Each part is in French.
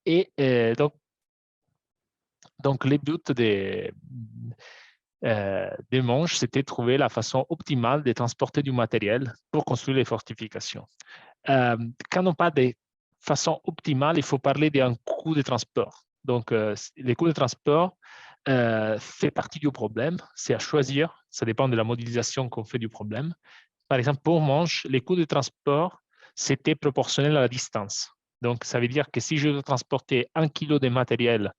Et donc, le but des manches, c'était de trouver la façon optimale de transporter du matériel pour construire les fortifications. Quand on parle de façon optimale, il faut parler d'un coût de transport. Donc, les coûts de transport fait partie du problème. C'est à choisir. Ça dépend de la modélisation qu'on fait du problème. Par exemple, pour Manche, les coûts de transport, c'était proportionnel à la distance. Donc, ça veut dire que si je dois transporter 1 kilo de matériel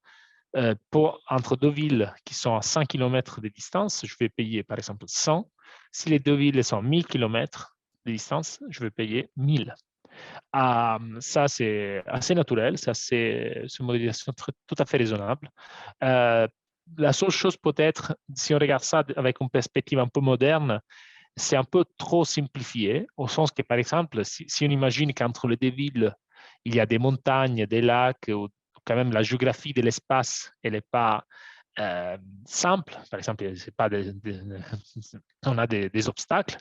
entre deux villes qui sont à 100 km de distance, je vais payer par exemple 100. Si les deux villes sont à 1000 km de distance, je vais payer 1000. Ça, c'est assez naturel, c'est une modélisation tout à fait raisonnable. La seule chose peut-être, si on regarde ça avec une perspective un peu moderne, c'est un peu trop simplifié, au sens que, par exemple, si on imagine qu'entre les deux villes, il y a des montagnes, des lacs, ou quand même la géographie de l'espace, elle n'est pas simple. Par exemple, pas on a des obstacles.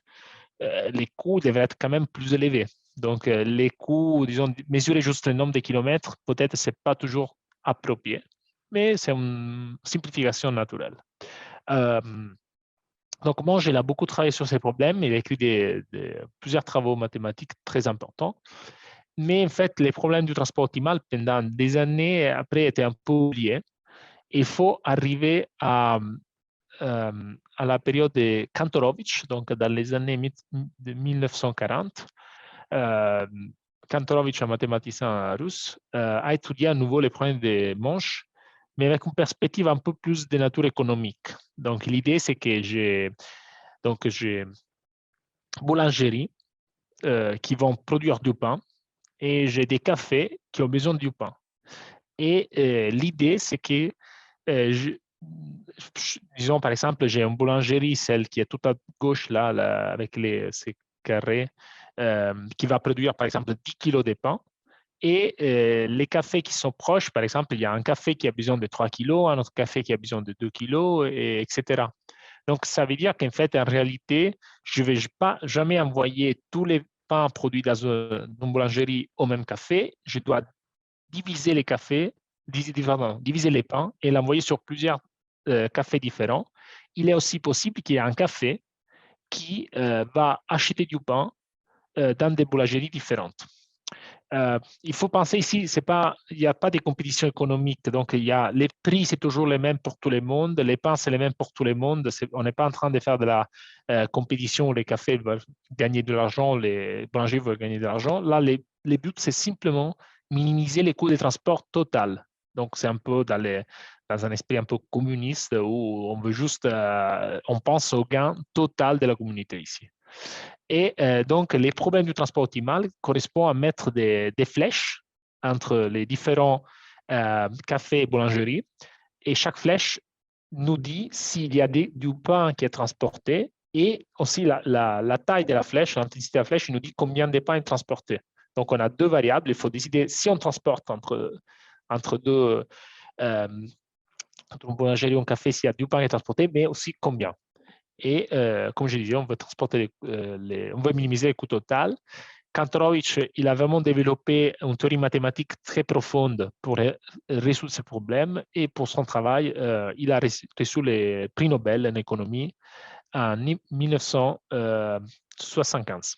Les coûts devraient être quand même plus élevés. Donc, les coûts, disons, mesurer juste le nombre de kilomètres, peut-être ce n'est pas toujours approprié, mais c'est une simplification naturelle. Donc, Monge, il a beaucoup travaillé sur ces problèmes. Il a écrit plusieurs travaux mathématiques très importants. Mais en fait, les problèmes du transport optimal, pendant des années après, étaient un peu oubliés. Il faut arriver à la période de Kantorovich, donc dans les années 1940. Kantorovich, un mathématicien russe, a étudié à nouveau les problèmes des manches, mais avec une perspective un peu plus de nature économique. Donc, l'idée, c'est que j'ai boulangeries qui vont produire du pain et j'ai des cafés qui ont besoin du pain. Et l'idée, c'est que, disons par exemple, j'ai une boulangerie, celle qui est tout à gauche là, avec ces carrés, qui va produire par exemple 10 kilos de pain. Et les cafés qui sont proches, par exemple, il y a un café qui a besoin de 3 kilos, un autre café qui a besoin de 2 kilos, etc. Donc, ça veut dire qu'en fait, en réalité, je ne vais pas jamais envoyer tous les pains produits dans une boulangerie au même café. Je dois diviser les cafés, diviser les pains et l'envoyer sur plusieurs cafés différents. Il est aussi possible qu'il y ait un café qui va acheter du pain dans des boulangeries différentes. Il faut penser ici, il n'y a pas de compétition économique, donc les prix, c'est toujours les mêmes pour tout le monde, les pains, c'est les mêmes pour tout le monde. On n'est pas en train de faire de la compétition où les cafés veulent gagner de l'argent, les boulangers veulent gagner de l'argent. Là, les buts, c'est simplement minimiser les coûts de transport total. Donc, c'est un peu dans un esprit un peu communiste où on veut juste, on pense au gain total de la communauté ici. Et donc, les problèmes du transport optimal correspondent à mettre des flèches entre les différents cafés et boulangeries. Et chaque flèche nous dit s'il y a du pain qui est transporté et aussi la taille de la flèche, l'intensité de la flèche nous dit combien de pain est transporté. Donc, on a deux variables. Il faut décider si on transporte entre deux, entre une boulangerie et un café, s'il y a du pain qui est transporté, mais aussi combien. Et comme je disais, on veut on veut minimiser le coût total. Kantorovich, il a vraiment développé une théorie mathématique très profonde pour résoudre ce problème. Et pour son travail, il a reçu le prix Nobel en économie en 1975.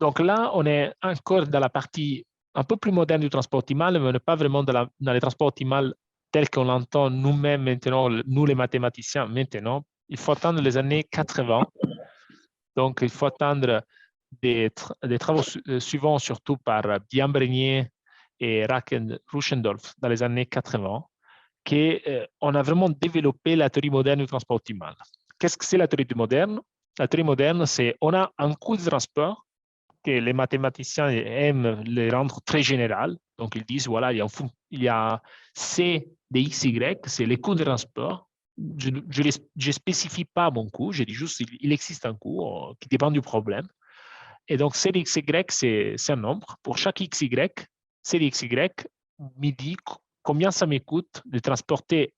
Donc là, on est encore dans la partie un peu plus moderne du transport optimal, mais on n'est pas vraiment dans le transport optimal tel qu'on l'entend nous-mêmes maintenant, nous les mathématiciens maintenant. Il faut attendre les années 80. Donc, il faut attendre des travaux suivants, surtout par Bian-Brenier et Ruschendorf dans les années 80, qu'on a vraiment développé la théorie moderne du transport optimal. Qu'est-ce que c'est la théorie moderne? La théorie moderne, c'est on a un coût de transport que les mathématiciens aiment les rendre très général. Donc, ils disent, voilà, il y a C de X, Y, c'est les coûts de transport. Je ne spécifie pas mon coût, je dis juste il existe un coût qui dépend du problème. Et donc, C de X, Y, c'est un nombre. Pour chaque X, Y, C de X, Y me dit combien ça me coûte de transporter,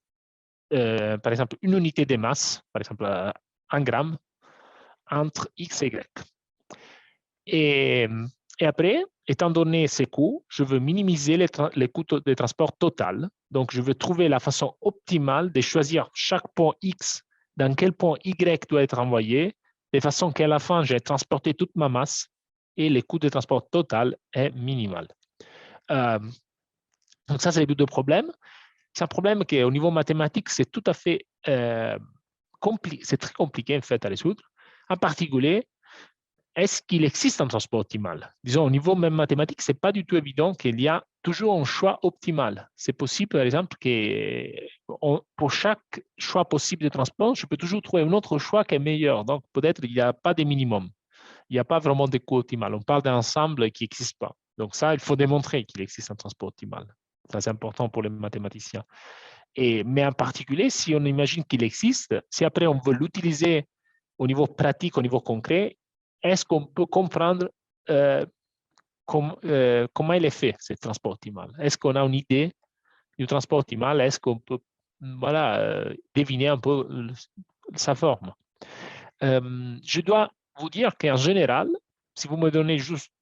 par exemple, une unité de masse, par exemple, 1 gramme, entre X et Y. Et Et après, étant donné ces coûts, je veux minimiser les coûts de transport total. Donc, je veux trouver la façon optimale de choisir chaque point X dans quel point Y doit être envoyé, de façon qu'à la fin, j'ai transporté toute ma masse et le coût de transport total est minimal. Donc, ça, c'est le but de problème. C'est un problème qui, au niveau mathématique, c'est tout à fait c'est très compliqué en fait à résoudre. En particulier, est-ce qu'il existe un transport optimal? Disons, au niveau même mathématique, ce n'est pas du tout évident qu'il y a toujours un choix optimal. C'est possible, par exemple, que pour chaque choix possible de transport, je peux toujours trouver un autre choix qui est meilleur. Donc, peut-être il n'y a pas de minimum. Il n'y a pas vraiment de coût optimal. On parle d'un ensemble qui n'existe pas. Donc, ça, il faut démontrer qu'il existe un transport optimal. Ça, c'est important pour les mathématiciens. Mais en particulier, si on imagine qu'il existe, si après on veut l'utiliser au niveau pratique, au niveau concret, est-ce qu'on peut comprendre comment il est fait, ce transport optimal? Est-ce qu'on a une idée du transport optimal? Est-ce qu'on peut deviner un peu sa forme? Je dois vous dire qu'en général, si vous me donnez juste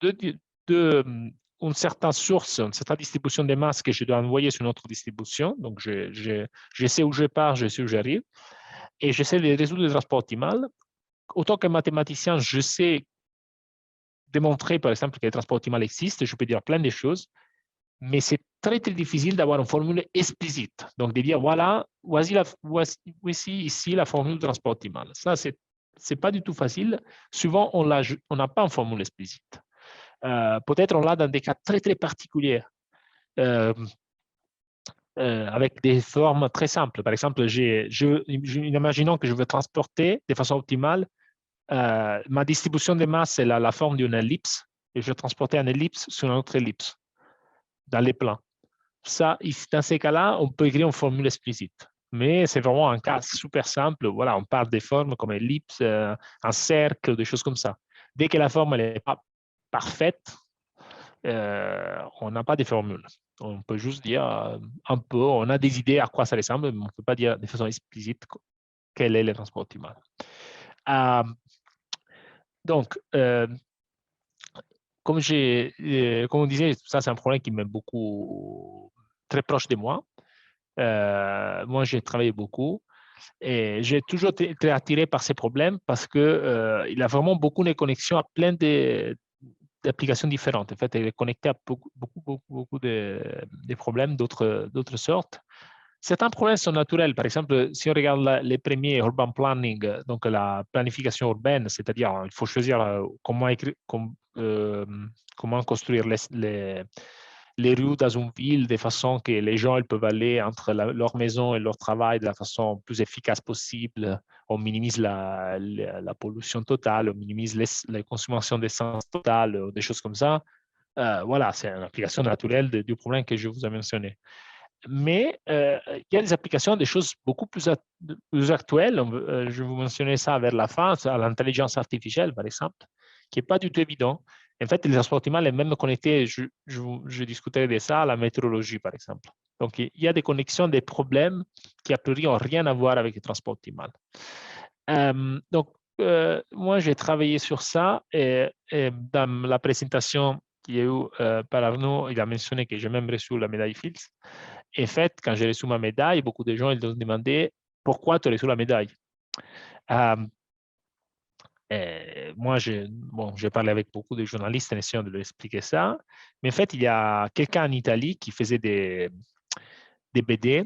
une certaine source, une certaine distribution des masses que je dois envoyer sur une autre distribution, donc je sais où je pars, je sais où j'arrive, et j'essaie de résoudre le transport optimal. Autant que mathématicien, je sais démontrer, par exemple, que le transport optimal existe, je peux dire plein de choses, mais c'est très, très difficile d'avoir une formule explicite. Donc, de dire, voilà, voici ici la formule de transport optimal. Ça, c'est pas du tout facile. Souvent, on n'a pas une formule explicite. Peut-être on l'a dans des cas très, très particuliers, avec des formes très simples. Par exemple, imaginons que je veux transporter de façon optimale ma distribution de masse est la forme d'une ellipse et je vais transporter une ellipse sur une autre ellipse dans les plans. Ça, dans ces cas-là, on peut écrire une formule explicite. Mais c'est vraiment un cas super simple. Voilà, on parle des formes comme ellipse, un cercle, des choses comme ça. Dès que la forme n'est pas parfaite, on n'a pas de formule. On peut juste dire un peu, on a des idées à quoi ça ressemble, mais on ne peut pas dire de façon explicite quel est le transport optimal. Donc, comme on disait, ça c'est un problème qui m'est beaucoup très proche de moi. Moi, j'ai travaillé beaucoup et j'ai toujours été attiré par ces problèmes parce que il a vraiment beaucoup de connexions à plein d'applications différentes. En fait, il est connecté à beaucoup de problèmes d'autres sortes. Certains problèmes sont naturels. Par exemple, si on regarde les premiers urban planning, donc la planification urbaine, c'est-à-dire il faut choisir comment construire les rues dans une ville de façon que les gens ils peuvent aller entre leur maison et leur travail de la façon plus efficace possible. On minimise la pollution totale, on minimise les consommations d'essence totale, des choses comme ça. Voilà, c'est une application naturelle du problème que je vous ai mentionné. Mais il y a des applications, des choses beaucoup plus actuelles. Je vous mentionnais ça vers la fin, à l'intelligence artificielle, par exemple, qui n'est pas du tout évident. En fait, les transports optimales est même connecté, je discuterai de ça, à la météorologie, par exemple. Donc, il y a des connexions, des problèmes qui, a priori, n'ont rien à voir avec le transport optimal. Donc, moi, j'ai travaillé sur ça et dans la présentation qu'il y a eu par Arnaud, il a mentionné que j'ai même reçu la médaille Fields. En fait, quand j'ai reçu ma médaille, beaucoup de gens ils ont demandé pourquoi tu as reçu la médaille. Moi, j'ai parlé avec beaucoup de journalistes en essayant de leur expliquer ça. Mais en fait, il y a quelqu'un en Italie qui faisait des BD,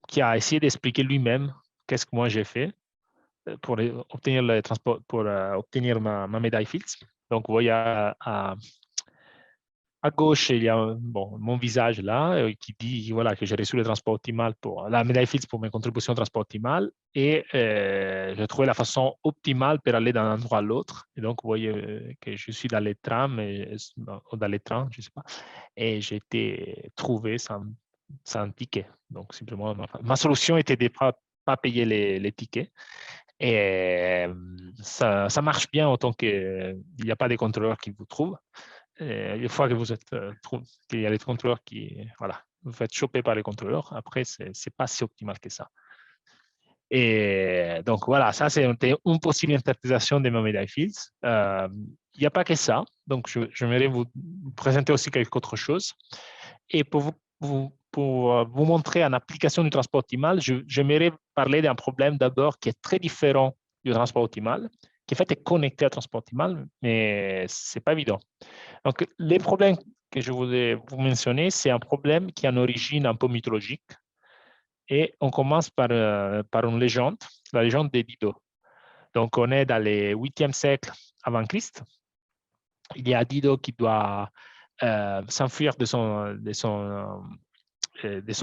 qui a essayé d'expliquer lui-même qu'est-ce que moi j'ai fait pour obtenir le transport, pour obtenir ma médaille Fields. Donc, vous voyez à gauche, il y a mon visage là qui dit voilà, que j'ai reçu le transport optimal pour la médaille Fields pour mes contributions au transport optimal et j'ai trouvé la façon optimale pour aller d'un endroit à l'autre. Et donc, vous voyez que je suis dans les trams ou dans les trains, je ne sais pas, et j'ai été trouvé sans ticket. Donc, simplement, ma solution était de ne pas payer les tickets. Et ça marche bien autant qu'il n'y a pas de contrôleurs qui vous trouvent. Une fois que vous êtes qu'il y a les contrôleurs voilà, vous faites choper par les contrôleurs, après, c'est pas si optimal que ça. Et donc, voilà, ça, c'est une possible interprétation de ma médaille Fields. il n'y a pas que ça. Donc, j'aimerais vous présenter aussi quelque autre chose. Et pour vous montrer une application du transport optimal, j'aimerais parler d'un problème d'abord qui est très différent du transport optimal, qui en fait est connecté au transport optimal, mais ce n'est pas évident. Donc, les problèmes que je voulais vous mentionner, c'est un problème qui a une origine un peu mythologique. Et on commence par une légende, la légende des Dido. Donc, on est dans le 8e siècle avant Christ. Il y a Dido qui doit s'enfuir de son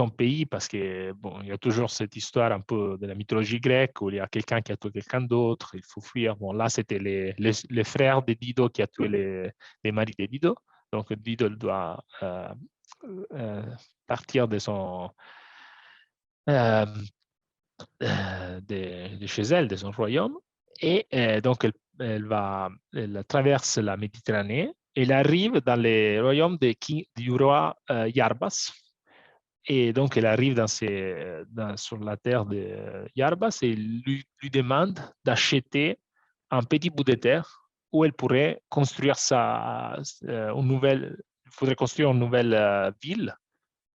pays parce que bon, il y a toujours cette histoire un peu de la mythologie grecque où il y a quelqu'un qui a tué quelqu'un d'autre, il faut fuir. Bon, là, c'était les frères de Dido qui a tué les maris de Dido. Donc, Dido doit partir de chez elle, de son royaume. Et donc, elle traverse la Méditerranée. Elle arrive dans le royaume du roi Yarbas. Et donc, elle arrive sur la terre de Yarbas et lui demande d'acheter un petit bout de terre où elle pourrait construire une nouvelle ville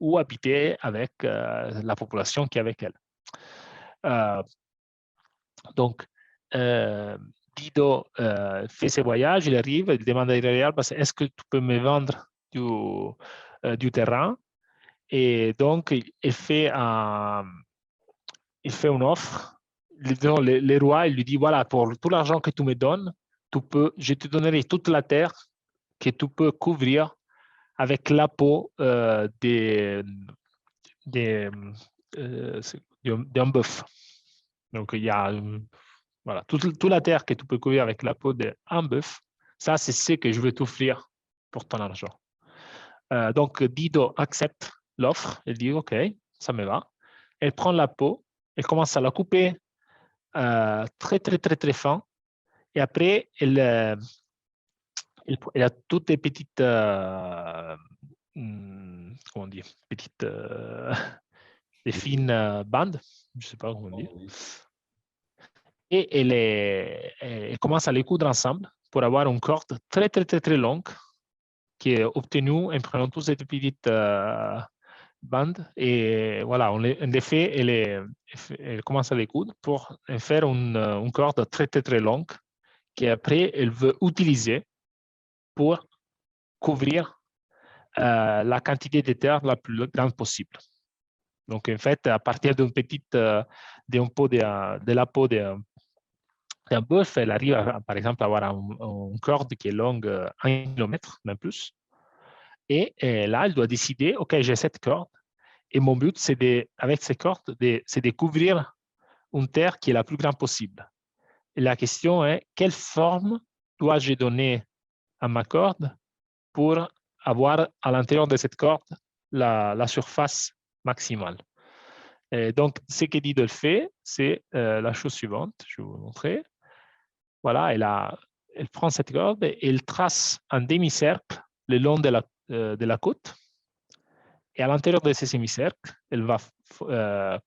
ou habiter avec la population qui est avec elle. Donc, Dido fait ses voyages, il arrive, il demande à Yarbas, est-ce que tu peux me vendre du terrain? Et donc, il fait une offre. Le roi, il lui dit, voilà, pour tout l'argent que tu me donnes, je te donnerai toute la terre que tu peux couvrir avec la peau d'un bœuf. Donc, il y a voilà, toute la terre que tu peux couvrir avec la peau d'un bœuf. Ça, c'est ce que je veux t'offrir pour ton argent. Donc, Dido accepte l'offre. Elle dit, OK, ça me va. Elle prend la peau, elle commence à la couper très, très, très, très fin. Et après, elle a toutes les petites, comment on dit, petites, des fines bandes, je ne sais pas comment on dit. Et elle commence à les coudre ensemble pour avoir une corde très, très, très, très longue qui est obtenue en prenant toutes ces petites bandes. Et voilà, en effet, elle commence à les coudre pour faire une corde très, très, très longue qu'après, elle veut utiliser pour couvrir la quantité de terre la plus grande possible. Donc, en fait, à partir d'un pot de la peau d'un bœuf, elle arrive, par exemple, à avoir une corde qui est longue 1 kilomètre, même plus. Et là, elle doit décider, OK, j'ai cette corde. Et mon but, avec ces cordes, c'est de couvrir une terre qui est la plus grande possible. Et la question est, quelle forme dois-je donner à ma corde pour avoir à l'intérieur de cette corde la surface maximale? Et donc, ce que Dido fait, c'est la chose suivante. Je vais vous montrer. Voilà, elle prend cette corde et elle trace un demi-cercle le long de la côte. Et à l'intérieur de ce demi-cercle, elle va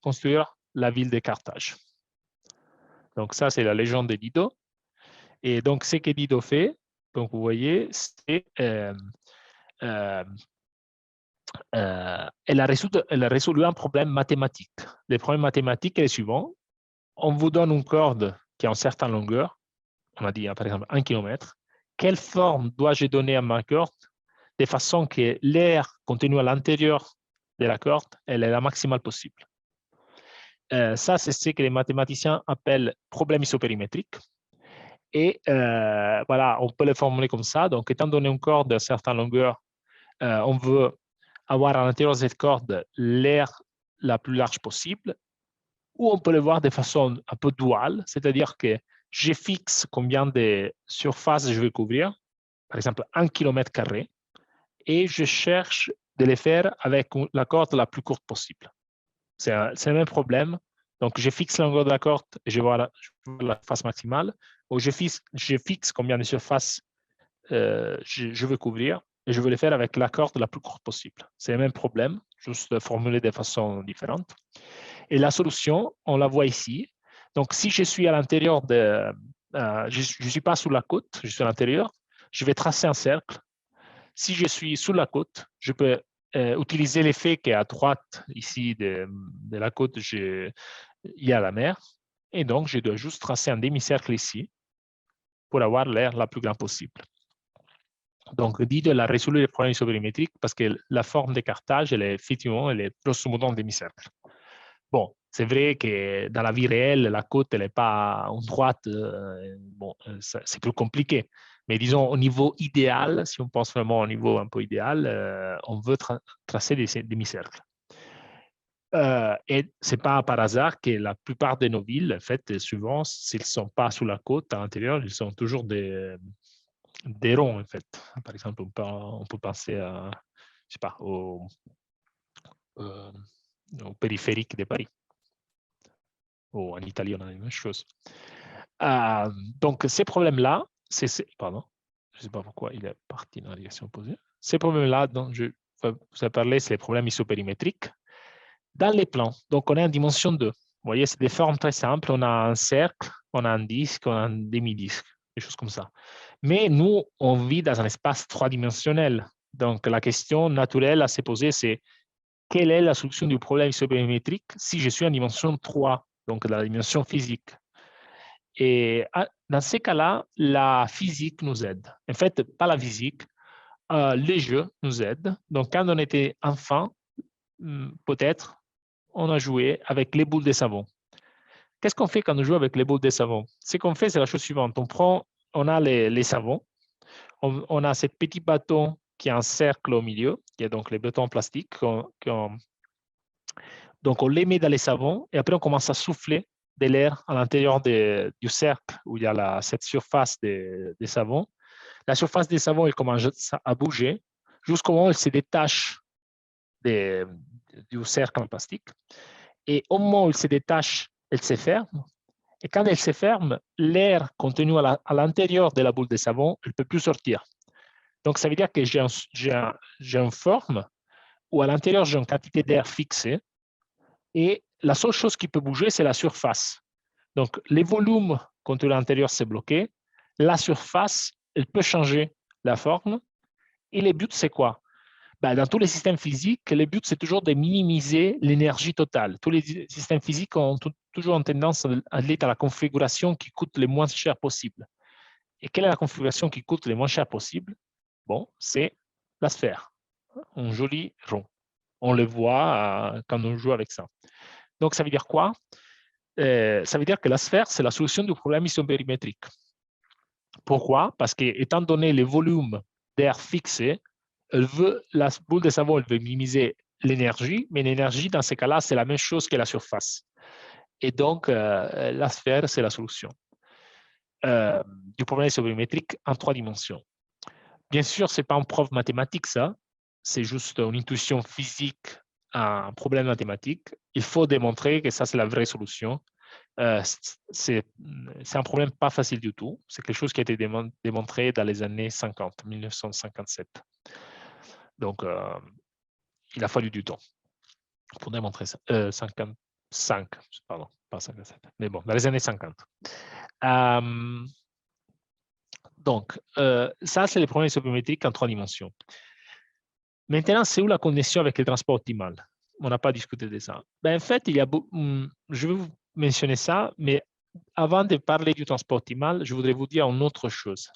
construire la ville de Carthage. Donc, ça, c'est la légende de Dido. Et donc, ce que Dido fait, donc vous voyez, c'est elle a résolu un problème mathématique. Le problème mathématique est le suivant. On vous donne une corde qui a une certaine longueur, on a dit par exemple 1 kilomètre. Quelle forme dois-je donner à ma corde de façon que l'air contenu à l'intérieur de la corde elle est la maximale possible? Ça, c'est ce que les mathématiciens appellent problème isopérimétrique. Et voilà, on peut le formuler comme ça. Donc, étant donné une corde de certaine longueur, on veut avoir à l'intérieur de cette corde l'air la plus large possible, ou on peut le voir de façon un peu duale, c'est-à-dire que je fixe combien de surface je veux couvrir, par exemple 1 kilomètre carré, et je cherche de le faire avec la corde la plus courte possible. C'est le même problème. Donc, je fixe la longueur de la corde et je vois la surface maximale, ou je fixe combien de surface je veux couvrir et je veux le faire avec la corde la plus courte possible. C'est le même problème, juste formulé de façon différente. Et la solution, on la voit ici. Donc, si je suis à l'intérieur je ne suis pas sous la côte, je suis à l'intérieur. je vais tracer un cercle. Si je suis sur la côte, je peux utiliser l'effet qu'à droite, ici, de la côte, il y a la mer. Et donc, je dois juste tracer un demi-cercle ici pour avoir l'air la plus grande possible. Donc, Dido a résolu les problèmes isopérimétriques parce que la forme d'écartage, effectivement, elle est grosso modo un demi-cercle. Bon, c'est vrai que dans la vie réelle, la côte, elle n'est pas en droite. Bon, c'est plus compliqué. Mais disons, au niveau idéal, si on pense vraiment au niveau un peu idéal, on veut tracer des demi-cercles. Et ce n'est pas par hasard que la plupart de nos villes, en fait, souvent, s'ils ne sont pas sous la côte, à l'intérieur, ils sont toujours des ronds, en fait. Par exemple, on peut penser à, je sais pas, au périphérique de Paris. Ou en Italie, on a la même chose. Donc, ces problèmes-là, pardon, je ne sais pas pourquoi il est parti dans la direction opposée. Ces problèmes-là dont je vous ai parlé, c'est les problèmes isopérimétriques. Dans les plans, donc on est en dimension 2. Vous voyez, c'est des formes très simples. On a un cercle, on a un disque, on a un demi-disque, des choses comme ça. Mais nous, on vit dans un espace trois-dimensionnel. Donc, la question naturelle à se poser, c'est quelle est la solution du problème isopérimétrique si je suis en dimension 3, donc la dimension physique. Et dans ces cas-là, la physique nous aide. En fait, pas la physique, les jeux nous aident. Donc, quand on était enfant, peut-être, on a joué avec les boules de savon. Qu'est-ce qu'on fait quand on joue avec les boules de savon? Ce qu'on fait, c'est la chose suivante. On a les savons, on a ce petit bâton qui a un cercle au milieu, qui est donc les bâtons plastiques. Donc, on les met dans les savons et après, on commence à souffler de l'air à l'intérieur du cercle où il y a cette surface des savons. La surface des savons, elle commence à bouger jusqu'au moment où elle se détache du cercle en plastique. Et au moment où elle se détache, elle se ferme. Et quand elle se ferme, l'air contenu à l'intérieur de la boule de savon, elle ne peut plus sortir. Donc, ça veut dire que j'ai une forme où à l'intérieur, j'ai une quantité d'air fixée. Et la seule chose qui peut bouger, c'est la surface. Donc, les volumes contenus à l'intérieur, c'est bloqué. La surface, elle peut changer la forme. Et le but, c'est quoi? Dans tous les systèmes physiques, le but, c'est toujours de minimiser l'énergie totale. Tous les systèmes physiques ont toujours une tendance à aller à la configuration qui coûte le moins cher possible. Et quelle est la configuration qui coûte le moins cher possible? Bon, c'est la sphère, un joli rond. On le voit quand on joue avec ça. Donc, ça veut dire quoi? Ça veut dire que la sphère, c'est la solution du problème isopérimétrique. Pourquoi? Parce que, étant donné les volumes d'air fixés, la boule de savon, elle veut minimiser l'énergie, mais l'énergie, dans ces cas-là, c'est la même chose que la surface. Et donc, la sphère, c'est la solution du problème isopérimétrique en 3 dimensions. Bien sûr, ce n'est pas une preuve mathématique, ça. C'est juste une intuition physique à un problème mathématique. Il faut démontrer que ça, c'est la vraie solution. C'est un problème pas facile du tout. C'est quelque chose qui a été démontré dans les années 50, 1957. Donc, il a fallu du temps pour démontrer ça. 55, pardon, pas 57. Mais bon, dans les années 50. Donc, ça, c'est les problèmes isopérimétriques en 3 dimensions. Maintenant, c'est où la connexion avec le transport optimal? On n'a pas discuté de ça. En fait, je vais vous mentionner ça, mais avant de parler du transport optimal, je voudrais vous dire une autre chose.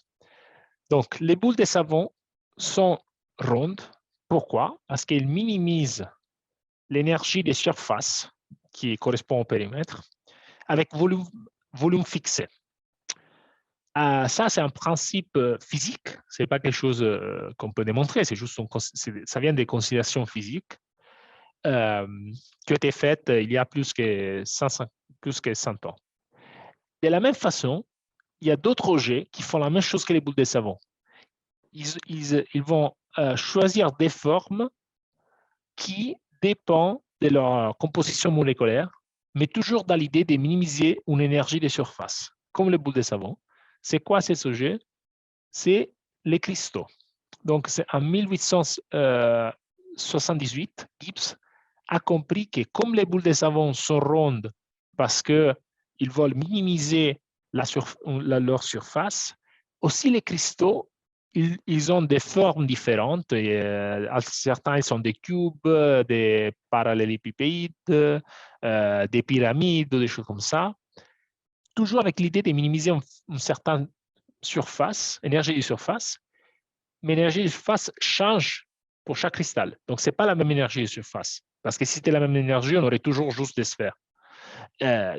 Donc, les boules de savon sont rondes. Pourquoi? Parce qu'elles minimisent l'énergie des surfaces qui correspond au périmètre avec volume fixé. Ça, c'est un principe physique. Ce n'est pas quelque chose qu'on peut démontrer. C'est juste ça vient des considérations physiques qui ont été faites il y a plus que 100 ans. De la même façon, il y a d'autres objets qui font la même chose que les boules de savon. Ils vont choisir des formes qui dépendent de leur composition moléculaire, mais toujours dans l'idée de minimiser une énergie de surface, comme les boules de savon. C'est quoi ces objets? C'est les cristaux. Donc, c'est en 1878, Gibbs a compris que comme les boules de savon sont rondes parce qu'ils veulent minimiser leur surface, aussi les cristaux ils ont des formes différentes. Et, certains, ils sont des cubes, des parallélépipèdes, des pyramides, des choses comme ça. Toujours avec l'idée de minimiser une certaine surface, énergie de surface, mais l'énergie de surface change pour chaque cristal. Donc, ce n'est pas la même énergie de surface. Parce que si c'était la même énergie, on aurait toujours juste des sphères.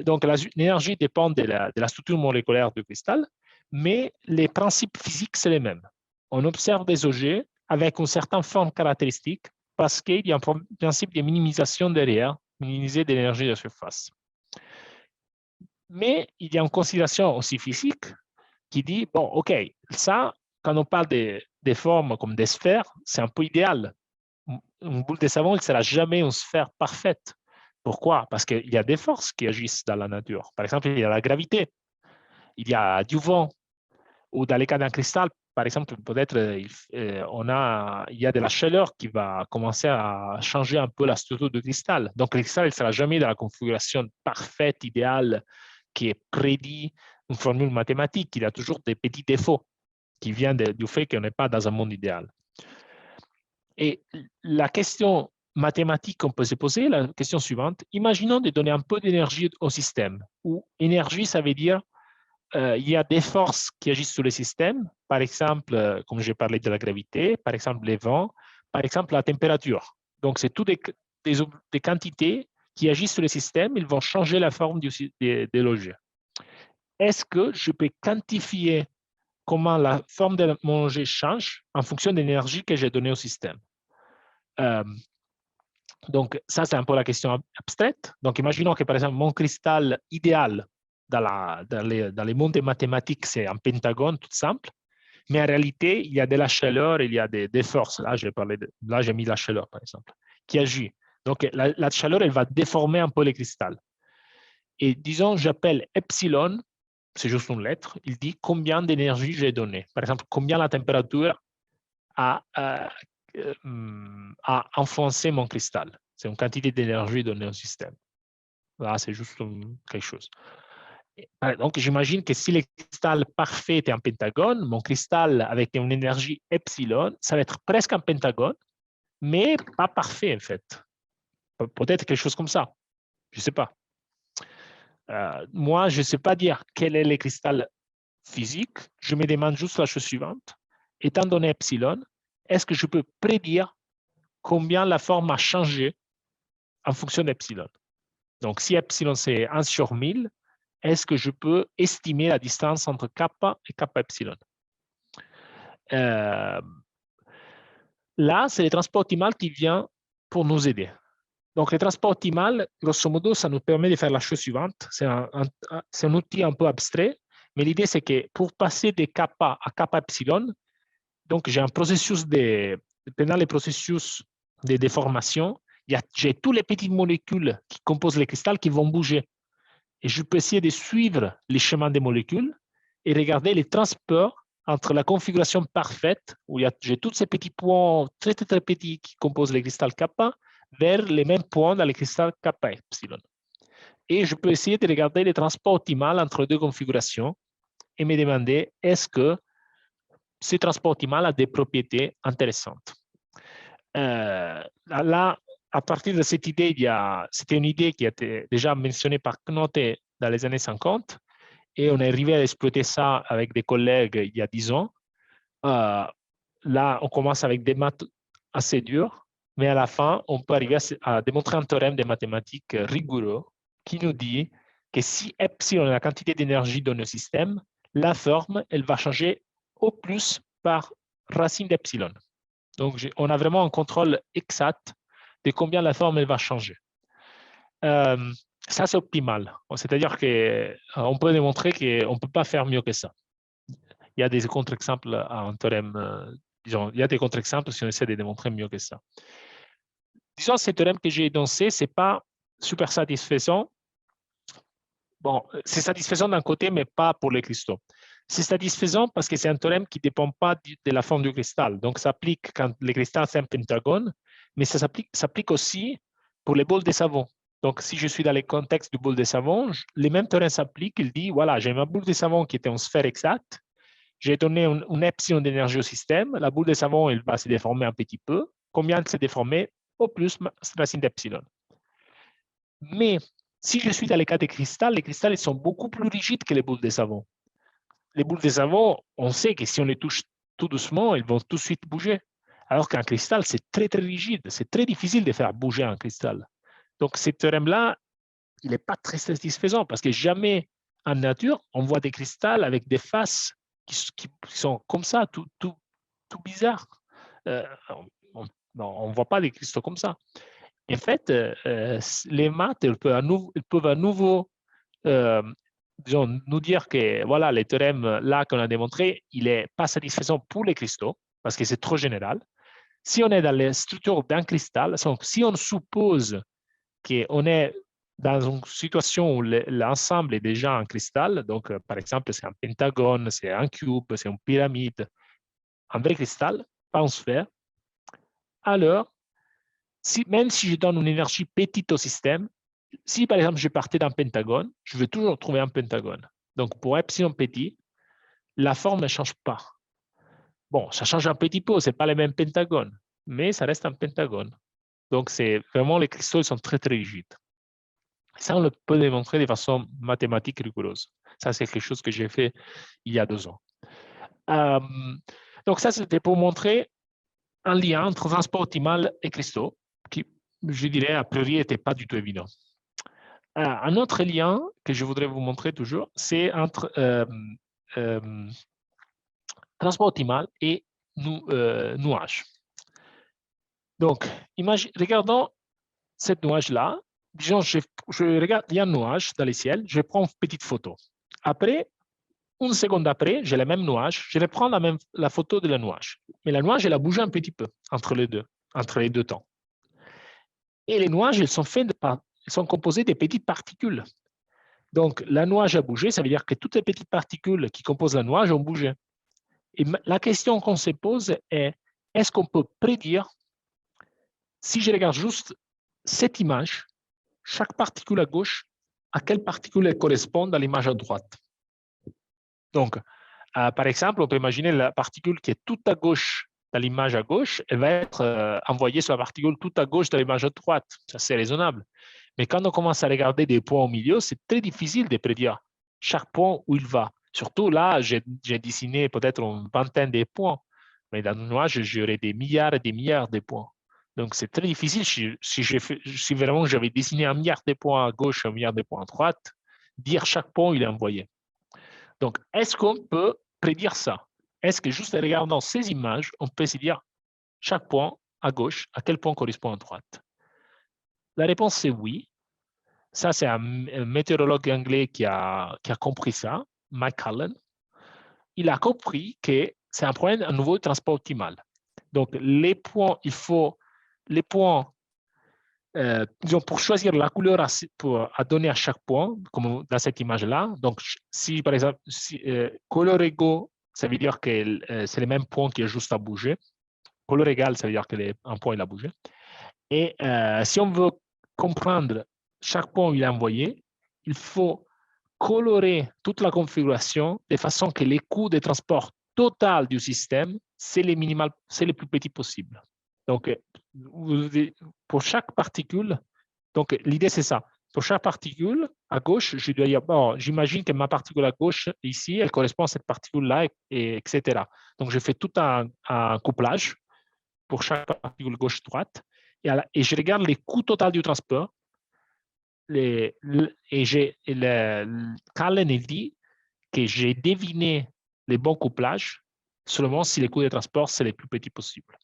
Donc, l'énergie dépend de la structure moléculaire du cristal, mais les principes physiques, c'est les mêmes. On observe des objets avec une certaine forme caractéristique parce qu'il y a un principe de minimisation derrière, minimiser de l'énergie de surface. Mais il y a une considération aussi physique qui dit, bon, OK, ça, quand on parle des formes comme des sphères, c'est un peu idéal. Une boule de savon, il ne sera jamais une sphère parfaite. Pourquoi? Parce qu'il y a des forces qui agissent dans la nature. Par exemple, il y a la gravité, il y a du vent, ou dans les cas d'un cristal, par exemple, peut-être il y a de la chaleur qui va commencer à changer un peu la structure du cristal. Donc, le cristal ne sera jamais dans la configuration parfaite, idéale, qui est prédit une formule mathématique. Il y a toujours des petits défauts qui viennent du fait qu'on n'est pas dans un monde idéal. Et la question mathématique qu'on peut se poser, la question suivante, imaginons de donner un peu d'énergie au système, où énergie, ça veut dire il y a des forces qui agissent sur le système, par exemple, comme j'ai parlé de la gravité, par exemple les vents, par exemple la température. Donc, c'est toutes des quantités qui agissent sur le système, ils vont changer la forme des l'objet. Est-ce que je peux quantifier comment la forme de mon objet change en fonction de l'énergie que j'ai donnée au système? Donc, ça, c'est un peu la question abstraite. Donc, imaginons que, par exemple, mon cristal idéal dans les mondes mathématiques, c'est un pentagone tout simple. Mais en réalité, il y a de la chaleur, il y a des forces. Là, j'ai mis la chaleur, par exemple, qui agit. Donc, la chaleur, elle va déformer un peu les cristals. Et disons, j'appelle epsilon, c'est juste une lettre, il dit combien d'énergie j'ai donné. Par exemple, combien la température a influencé mon cristal. C'est une quantité d'énergie donnée au système. Là, c'est juste quelque chose. Donc, j'imagine que si le cristal parfait est un pentagone, mon cristal avec une énergie epsilon, ça va être presque un pentagone, mais pas parfait en fait. Peut-être quelque chose comme ça. Je ne sais pas. Moi, je ne sais pas dire quel est le cristal physique. Je me demande juste la chose suivante. Étant donné epsilon, est-ce que je peux prédire combien la forme a changé en fonction d'epsilon? Donc, si epsilon, c'est 1 sur 1000, est-ce que je peux estimer la distance entre kappa et kappa epsilon? Là, c'est le transport optimal qui vient pour nous aider. Donc, le transport optimal, grosso modo, ça nous permet de faire la chose suivante. C'est un outil un peu abstrait, mais l'idée, c'est que pour passer de kappa à kappa epsilon, donc j'ai un processus pendant le processus de déformation, j'ai toutes les petites molécules qui composent les cristals qui vont bouger. Et je peux essayer de suivre les chemins des molécules et regarder les transports entre la configuration parfaite, où j'ai tous ces petits points très, très, très petits qui composent les cristals kappa, vers les mêmes points dans les cristals kappa epsilon. Et je peux essayer de regarder les transports optimaux entre deux configurations et me demander est-ce que ce transport optimal a des propriétés intéressantes. Là, à partir de cette idée, c'était une idée qui a été déjà mentionnée par Knote dans les années 50 et on est arrivé à exploiter ça avec des collègues il y a 10 ans. Là, on commence avec des maths assez dures, mais à la fin, on peut arriver à démontrer un théorème de mathématiques rigoureux qui nous dit que si epsilon est la quantité d'énergie donnée au système, la forme, elle va changer au plus par racine d'epsilon. Donc, on a vraiment un contrôle exact de combien la forme elle va changer. Ça, c'est optimal. C'est-à-dire qu'on peut démontrer qu'on ne peut pas faire mieux que ça. Il y a des contre-exemples à un théorème. Disons, il y a des contre-exemples si on essaie de démontrer mieux que ça. Disons, ce théorème que j'ai énoncé, ce n'est pas super satisfaisant. Bon, c'est satisfaisant d'un côté, mais pas pour les cristaux. C'est satisfaisant parce que c'est un théorème qui ne dépend pas de la forme du cristal. Donc, ça s'applique quand le cristal c'est un pentagone, mais ça s'applique aussi pour les bols de savon. Donc, si je suis dans le contexte du bol de savon, les mêmes théorèmes s'appliquent. Il dit, voilà, j'ai ma boule de savon qui était en sphère exacte. j'ai donné un epsilon d'énergie au système, la boule de savon, elle va se déformer un petit peu. Combien elle s'est déformée? Au plus racine d'epsilon. Mais si je suis dans les cas des cristals, les cristals ils sont beaucoup plus rigides que les boules de savon. Les boules de savon, on sait que si on les touche tout doucement, elles vont tout de suite bouger. Alors qu'un cristal, c'est très, très rigide. C'est très difficile de faire bouger un cristal. Donc, ce théorème-là, il n'est pas très satisfaisant parce que jamais en nature, on voit des cristals avec des faces qui sont comme ça, tout bizarre. On ne voit pas des cristaux comme ça. En fait, les maths elles peuvent à nouveau disons, nous dire que voilà, le théorème là qu'on a démontré, il n'est pas satisfaisant pour les cristaux parce que c'est trop général. Si on est dans les structures d'un cristal, donc si on suppose qu'on est dans une situation où l'ensemble est déjà un cristal, donc par exemple c'est un pentagone, c'est un cube, c'est une pyramide, un vrai cristal, pas une sphère, alors même si je donne une énergie petite au système, si par exemple je partais d'un pentagone, je vais toujours trouver un pentagone. Donc pour epsilon petit, la forme ne change pas. Bon, ça change un petit peu, ce n'est pas le même pentagone, mais ça reste un pentagone. Donc c'est vraiment, les cristaux ils sont très très rigides. Ça, on le peut démontrer de façon mathématique rigoureuse. Ça, c'est quelque chose que j'ai fait il y a 2 ans. Donc ça, c'était pour montrer un lien entre transport optimal et cristaux, qui, je dirais, a priori, n'était pas du tout évident. Un autre lien que je voudrais vous montrer toujours, c'est entre transport optimal et nuage. Donc, regardons cette nuage-là. Disons, je regarde, il y a un nuage dans le ciel, je prends une petite photo. Après, une seconde après, j'ai le même nuage, je reprends la photo de la nuage. Mais la nuage, elle a bougé un petit peu entre les deux temps. Et les nuages, ils sont composés de petites particules. Donc, la nuage a bougé, ça veut dire que toutes les petites particules qui composent la nuage ont bougé. Et la question qu'on se pose est, est-ce qu'on peut prédire, si je regarde juste cette image, chaque particule à gauche, à quelle particule elle correspond à l'image à droite? Donc, par exemple, on peut imaginer la particule qui est tout à gauche dans l'image à gauche, elle va être envoyée sur la particule tout à gauche de l'image à droite. Ça, c'est raisonnable. Mais quand on commence à regarder des points au milieu, c'est très difficile de prédire chaque point où il va. Surtout là, j'ai dessiné peut-être une vingtaine de points, mais dans le nuage, j'aurais des milliards et des milliards de points. Donc, c'est très difficile si vraiment j'avais dessiné un milliard de points à gauche, un milliard de points à droite, dire chaque point où il est envoyé. Donc, est-ce qu'on peut prédire ça? Est-ce que juste en regardant ces images, on peut se dire chaque point à gauche, à quel point correspond à droite? La réponse, c'est oui. Ça, c'est un météorologue anglais qui a compris ça, Mike Cullen. Il a compris que c'est un problème à nouveau de transport optimal. Donc, les points, disons, pour choisir la couleur à donner à chaque point, comme dans cette image-là. Donc, si par exemple, couleur égaux, ça veut dire que c'est le même point qui est juste à bouger. Couleur égale, ça veut dire qu'un point il a bougé. Et si on veut comprendre chaque point où il est envoyé, il faut colorer toute la configuration de façon que les coûts de transport total du système, c'est le plus petit possible. Donc, pour chaque particule, donc l'idée c'est ça. Pour chaque particule, à gauche, je dois dire, bon, j'imagine que ma particule à gauche, ici, elle correspond à cette particule-là, etc. Donc, je fais tout un couplage pour chaque particule gauche-droite et je regarde les coûts total du transport. Et Cullen il dit que j'ai deviné les bons couplages seulement si les coûts de transport c'est les plus petits possibles.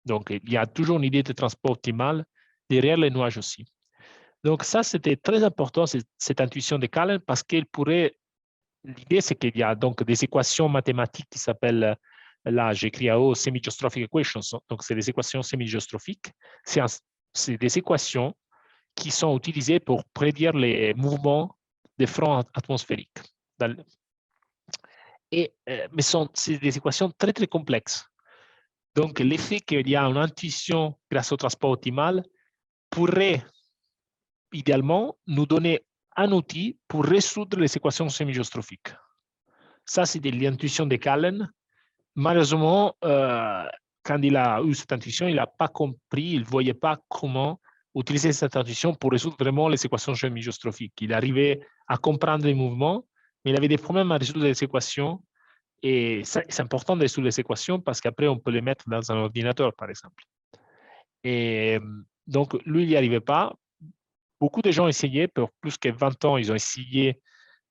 Donc, il y a toujours une idée de transport optimal derrière les nuages aussi. Donc, ça, c'était très important, cette intuition de Cullen, parce qu'elle pourrait... L'idée, c'est qu'il y a donc des équations mathématiques qui s'appellent, là, j'écris à haut, semi-geostrophic equations. Donc, c'est des équations semi-geostrophiques. C'est des équations qui sont utilisées pour prédire les mouvements des fronts atmosphériques. Mais c'est des équations très, très complexes. Donc, l'effet qu'il y a une intuition grâce au transport optimal pourrait, idéalement, nous donner un outil pour résoudre les équations semi-geostrophiques. Ça, c'est de l'intuition de Callen. Malheureusement, quand il a eu cette intuition, il n'a pas compris, il ne voyait pas comment utiliser cette intuition pour résoudre vraiment les équations géométrophiques. Il arrivait à comprendre les mouvements, mais il avait des problèmes à résoudre les équations. Et c'est important de résoudre les équations parce qu'après, on peut les mettre dans un ordinateur, par exemple. Et donc, lui, il n'y arrivait pas. Beaucoup de gens essayaient, pour plus que 20 ans, ils ont essayé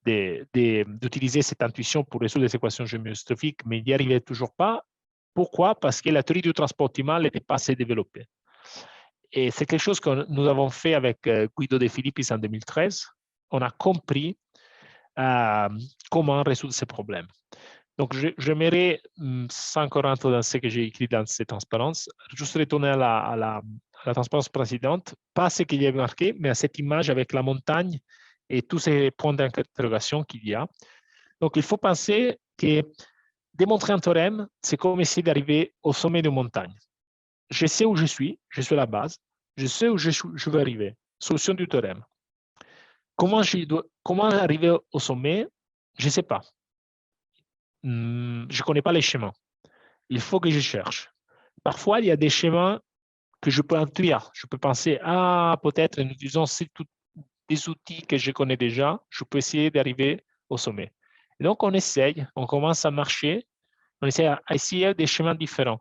d'utiliser cette intuition pour résoudre les équations géométrophiques, mais ils n'y arrivaient toujours pas. Pourquoi? Parce que la théorie du transport optimal n'était pas assez développée. Et c'est quelque chose que nous avons fait avec Guido De Filippis en 2013. On a compris comment résoudre ces problèmes. Donc, j'aimerais, sans encore rentrer dans ce que j'ai écrit dans ces transparences, juste retourner à la transparence précédente, pas ce qu'il y avait marqué, mais à cette image avec la montagne et tous ces points d'interrogation qu'il y a. Donc, il faut penser que démontrer un théorème, c'est comme essayer d'arriver au sommet d'une montagne. Je sais où je suis à la base, je sais où je veux arriver. Solution du théorème. Comment arriver au sommet? Je ne sais pas. Je ne connais pas les chemins. Il faut que je cherche. Parfois, il y a des chemins que je peux intuire. Je peux penser, peut-être en utilisant des outils que je connais déjà, je peux essayer d'arriver au sommet. Et donc, on essaye, on commence à marcher, on essaie à essayer des chemins différents.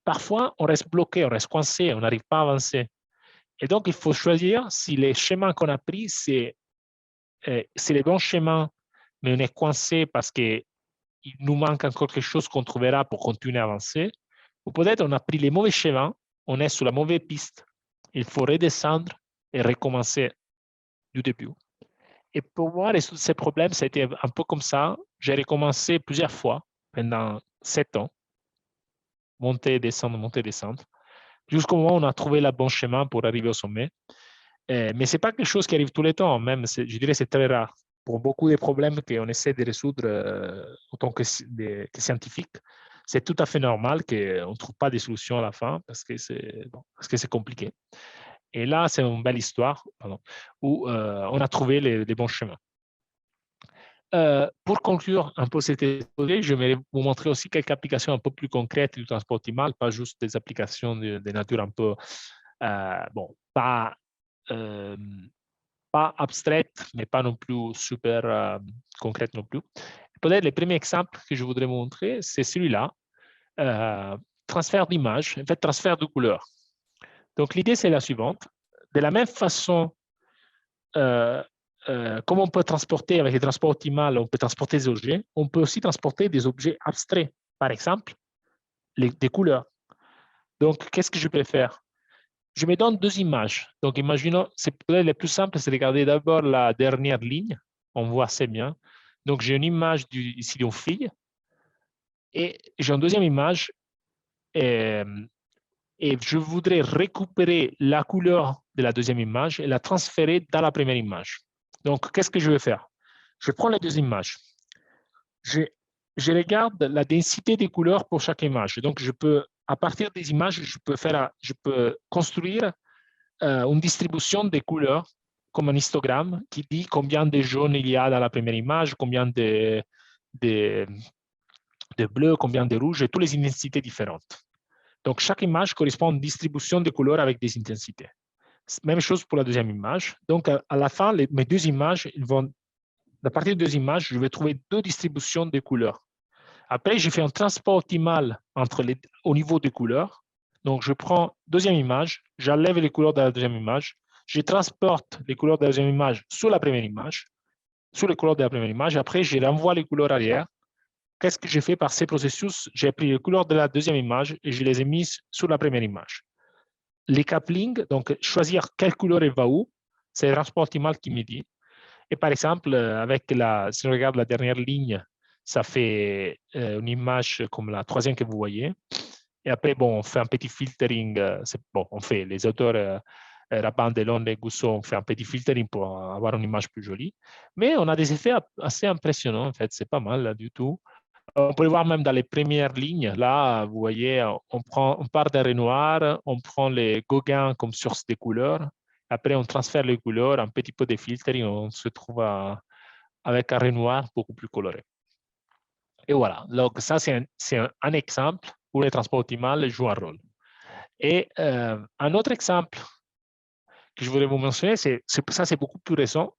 Parfois, on reste bloqué, on reste coincé, on n'arrive pas à avancer. Et donc, il faut choisir si les chemins qu'on a pris, c'est les bons chemins, mais on est coincé parce qu'il nous manque encore quelque chose qu'on trouvera pour continuer à avancer. Ou peut-être on a pris les mauvais chemins, on est sur la mauvaise piste. Il faut redescendre et recommencer du début. Et pour moi, résoudre ces problèmes, ça a été un peu comme ça. J'ai recommencé plusieurs fois pendant 7 ans, monter, descendre, jusqu'au moment où on a trouvé le bon chemin pour arriver au sommet. Mais ce n'est pas quelque chose qui arrive tous les temps, même, je dirais c'est très rare. Pour beaucoup des problèmes qu'on essaie de résoudre en tant que scientifique, c'est tout à fait normal qu'on ne trouve pas de solution à la fin parce que c'est compliqué. Et là, c'est une belle histoire où on a trouvé les bons chemins. Pour conclure un peu cet exposé, je vais vous montrer aussi quelques applications un peu plus concrètes du transport optimal, pas juste des applications de nature un peu, pas abstraites, mais pas non plus super concrètes non plus. Peut-être le premier exemple que je voudrais vous montrer, c'est celui-là, transfert d'image, en fait, transfert de couleur. Donc, l'idée, c'est la suivante. De la même façon, comme on peut transporter avec les transports optimal, on peut transporter des objets, on peut aussi transporter des objets abstraits, par exemple, des couleurs. Donc, qu'est-ce que je peux faire? Je me donne 2 images. Donc, imaginons, c'est peut-être le plus simple, c'est de regarder d'abord la dernière ligne. On voit assez bien. Donc, j'ai une image ici d'une fille et j'ai une deuxième image et je voudrais récupérer la couleur de la deuxième image et la transférer dans la première image. Donc, qu'est-ce que je vais faire? Je prends les 2 images. Je regarde la densité des couleurs pour chaque image. Donc, à partir des images, je peux construire une distribution des couleurs comme un histogramme qui dit combien de jaunes il y a dans la première image, combien de bleu, combien de rouge, et toutes les intensités différentes. Donc, chaque image correspond à une distribution de couleurs avec des intensités. Même chose pour la deuxième image. Donc, à la fin, mes 2 images, à partir de 2 images, je vais trouver 2 distributions de couleurs. Après, je fais un transport optimal au niveau des couleurs. Donc, je prends deuxième image, j'enlève les couleurs de la deuxième image, je transporte les couleurs de la deuxième image sur la première image, sur les couleurs de la première image. Après, je renvoie les couleurs arrière. Qu'est-ce que j'ai fait par ces processus? J'ai pris les couleurs de la deuxième image et je les ai mises sur la première image. Les couplings, donc choisir quelle couleur elle va où, c'est le transport optimal qui me dit. Et par exemple, si on regarde la dernière ligne, ça fait une image comme la troisième que vous voyez. Et après, bon, on fait un petit filtering. Les auteurs Raban, Delon et Gousso ont fait un petit filtering pour avoir une image plus jolie. Mais on a des effets assez impressionnants, en fait. C'est pas mal là, du tout. On peut le voir même dans les premières lignes. Là, vous voyez, on part d'un Renoir, on prend les Gauguin comme source des couleurs. Après, on transfère les couleurs, un petit peu de filtering, on se trouve avec un Renoir beaucoup plus coloré. Et voilà. Donc, ça, c'est un exemple où le transport optimal joue un rôle. Et un autre exemple que je voudrais vous mentionner, ça, c'est beaucoup plus récent.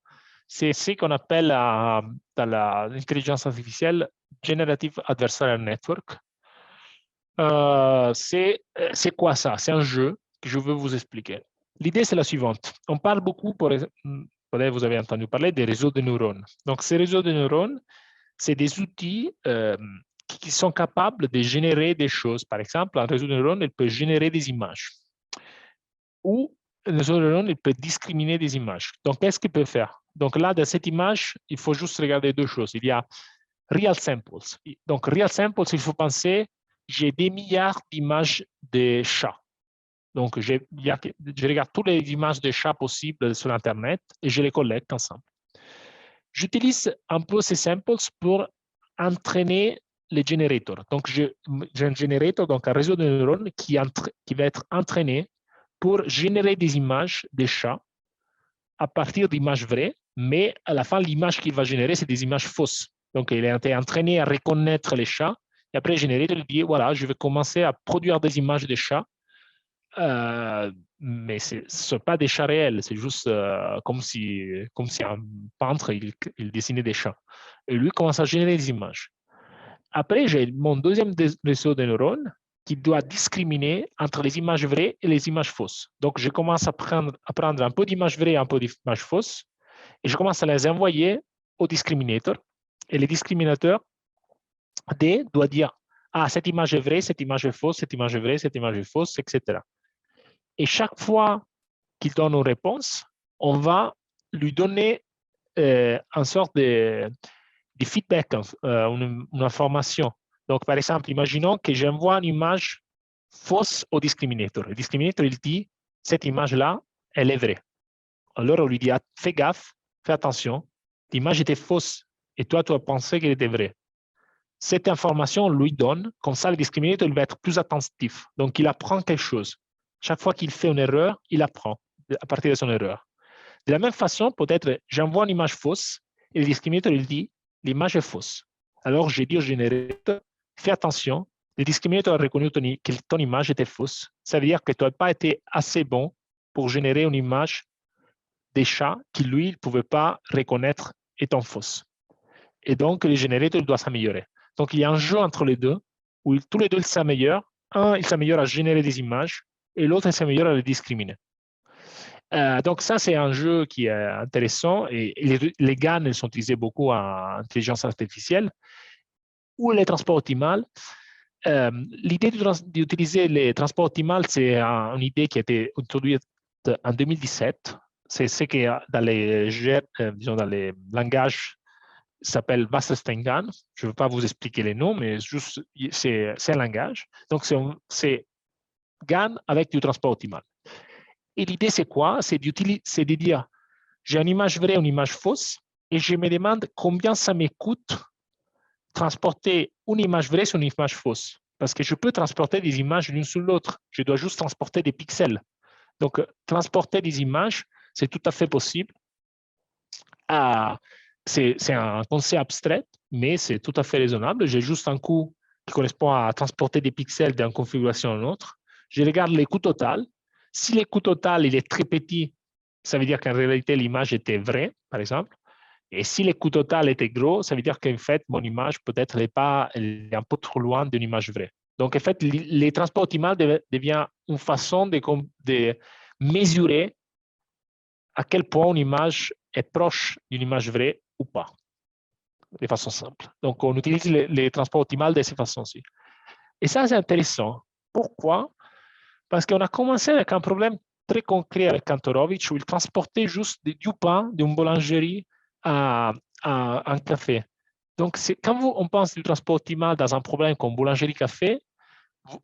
C'est ce qu'on appelle dans l'intelligence artificielle Generative Adversarial Network. C'est quoi ça? C'est un jeu que je veux vous expliquer. L'idée, c'est la suivante. On parle beaucoup, peut-être vous avez entendu parler des réseaux de neurones. Donc, ces réseaux de neurones, c'est des outils qui sont capables de générer des choses. Par exemple, un réseau de neurones, il peut générer des images. Ou un réseau de neurones, il peut discriminer des images. Donc, qu'est-ce qu'il peut faire? Donc là, dans cette image, il faut juste regarder deux choses. Il y a real samples. Donc, real samples, il faut penser, j'ai des milliards d'images de chats. Donc, je regarde toutes les images de chats possibles sur Internet et je les collecte ensemble. J'utilise un peu ces samples pour entraîner les générateurs. Donc, j'ai un générateur, donc un réseau de neurones qui va être entraîné pour générer des images des chats à partir d'images vraies, mais à la fin, l'image qu'il va générer, c'est des images fausses. Donc, il a été entraîné à reconnaître les chats. Et après, le générateur dit, voilà, je vais commencer à produire des images des chats, mais ce ne sont pas des chats réels, c'est juste comme si un peintre, il dessinait des chats. Et lui commence à générer des images. Après, j'ai mon deuxième réseau de neurones qui doit discriminer entre les images vraies et les images fausses. Donc, je commence à prendre un peu d'images vraies et un peu d'images fausses, et je commence à les envoyer au discriminateur. Et le discriminateur D doit dire, ah, cette image est vraie, cette image est fausse, cette image est vraie, cette image est fausse, etc. Et chaque fois qu'il donne une réponse, on va lui donner une sorte de feedback, une information. Donc, par exemple, imaginons que j'envoie une image fausse au discriminateur. Le discriminateur, il dit, cette image-là, elle est vraie. Alors, on lui dit, fais gaffe, fais attention, l'image était fausse et toi, tu as pensé qu'elle était vraie. Cette information, on lui donne, comme ça, le discriminateur, il va être plus attentif. Donc, il apprend quelque chose. Chaque fois qu'il fait une erreur, il apprend à partir de son erreur. De la même façon, peut-être, j'envoie une image fausse et le discriminateur, il dit, l'image est fausse. Alors, j'ai dit au générateur, fais attention, le discriminateur a reconnu que ton image était fausse. Ça veut dire que tu n'as pas été assez bon pour générer une image des chats qui, lui, il ne pouvait pas reconnaître étant fausse. Et donc, le générateur doit s'améliorer. Donc, il y a un jeu entre les deux où tous les deux s'améliorent. Un, il s'améliore à générer des images et l'autre, il s'améliore à les discriminer. Donc, ça, c'est un jeu qui est intéressant et les GAN sont utilisés beaucoup en intelligence artificielle. Ou les transports optimaux. L'idée d'utiliser les transports optimaux, c'est une idée qui a été introduite en 2017. C'est ce qui, dans les langages, s'appelle Wasserstein-GAN. Je ne veux pas vous expliquer les noms, mais juste, c'est un langage. Donc, c'est GAN avec du transport optimal. Et l'idée, c'est quoi? C'est de dire, j'ai une image vraie, une image fausse, et je me demande combien ça me coûte transporter une image vraie sur une image fausse. Parce que je peux transporter des images l'une sur l'autre. Je dois juste transporter des pixels. Donc, transporter des images, c'est tout à fait possible. C'est un concept abstrait, mais c'est tout à fait raisonnable. J'ai juste un coût qui correspond à transporter des pixels d'une configuration à une autre. Je regarde les coûts total. Si le coût total il est très petit, ça veut dire qu'en réalité, l'image était vraie, par exemple. Et si le coût total était gros, ça veut dire qu'en fait, mon image, peut-être, elle est un peu trop loin d'une image vraie. Donc, en fait, les transports optimaux devient une façon de mesurer à quel point une image est proche d'une image vraie ou pas, de façon simple. Donc, on utilise les transports optimaux de cette façon-ci. Et ça, c'est intéressant. Pourquoi? Parce qu'on a commencé avec un problème très concret avec Kantorovich où il transportait juste du pain d'une boulangerie à un café. Donc, quand on pense du transport optimal dans un problème comme boulangerie-café,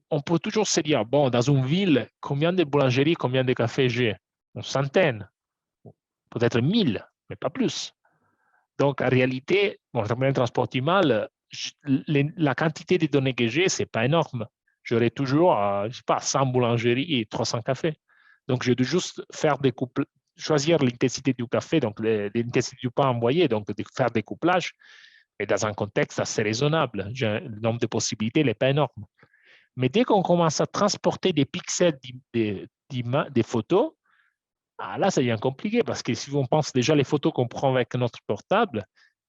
on peut toujours se dire, bon, dans une ville, combien de boulangeries, combien de cafés j'ai? Une centaine, peut-être 1000, mais pas plus. Donc, en réalité, bon, le transport optimal, la quantité de données que j'ai, ce n'est pas énorme. J'aurai toujours, je ne sais pas, 100 boulangeries et 300 cafés. Donc, je dois juste choisir l'intensité du café, donc l'intensité du pain envoyé, donc de faire des couplages. Et dans un contexte assez raisonnable, le nombre de possibilités n'est pas énorme. Mais dès qu'on commence à transporter des pixels des photos, là, ça devient compliqué parce que si on pense déjà les photos qu'on prend avec notre portable,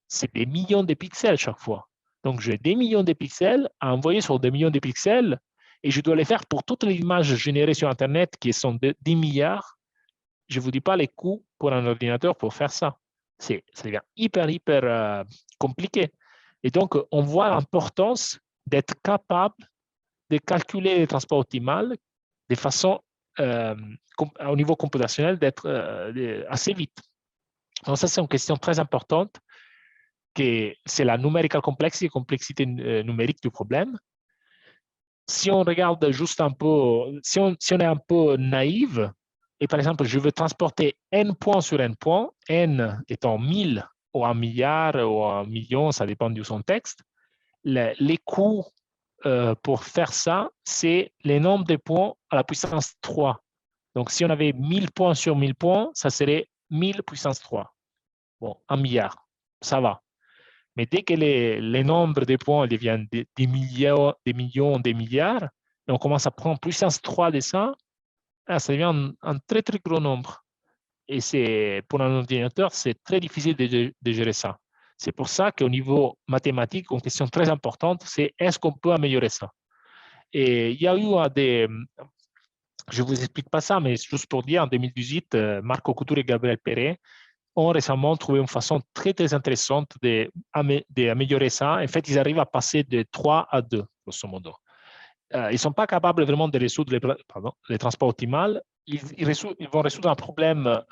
c'est des millions de pixels chaque fois. Donc, j'ai des millions de pixels à envoyer sur des millions de pixels et je dois les faire pour toutes les images générées sur Internet qui sont de 10 milliards. Je ne vous dis pas les coûts pour un ordinateur pour faire ça. Ça devient hyper compliqué. Et donc, on voit l'importance d'être capable de calculer les transports optimales de façon, au niveau computationnel, d'être assez vite. Donc, ça, c'est une question très importante, que c'est la numérical complexité numérique du problème. Si on regarde juste un peu, si on est un peu naïf, et par exemple, je veux transporter n points sur n points, n étant 1000 ou 1 milliard ou 1 million, ça dépend du son texte, les coûts pour faire ça, c'est le nombre de points à la puissance 3. Donc, si on avait 1000 points sur 1000 points, ça serait 1000 puissance 3. Bon, 1 milliard, ça va. Mais dès que les nombres de points deviennent des millions, des milliards, et on commence à prendre puissance 3 de ça, ça devient un très, très gros nombre. Et pour un ordinateur, c'est très difficile de gérer ça. C'est pour ça qu'au niveau mathématique, une question très importante, c'est est-ce qu'on peut améliorer ça? Et il y a eu je ne vous explique pas ça, mais juste pour dire, en 2018, Marco Couture et Gabriel Perret ont récemment trouvé une façon très, très intéressante d'améliorer ça. En fait, ils arrivent à passer de 3 à 2, grosso modo. Ils ne sont pas capables vraiment de résoudre les transports optimaux. Ils vont résoudre un problème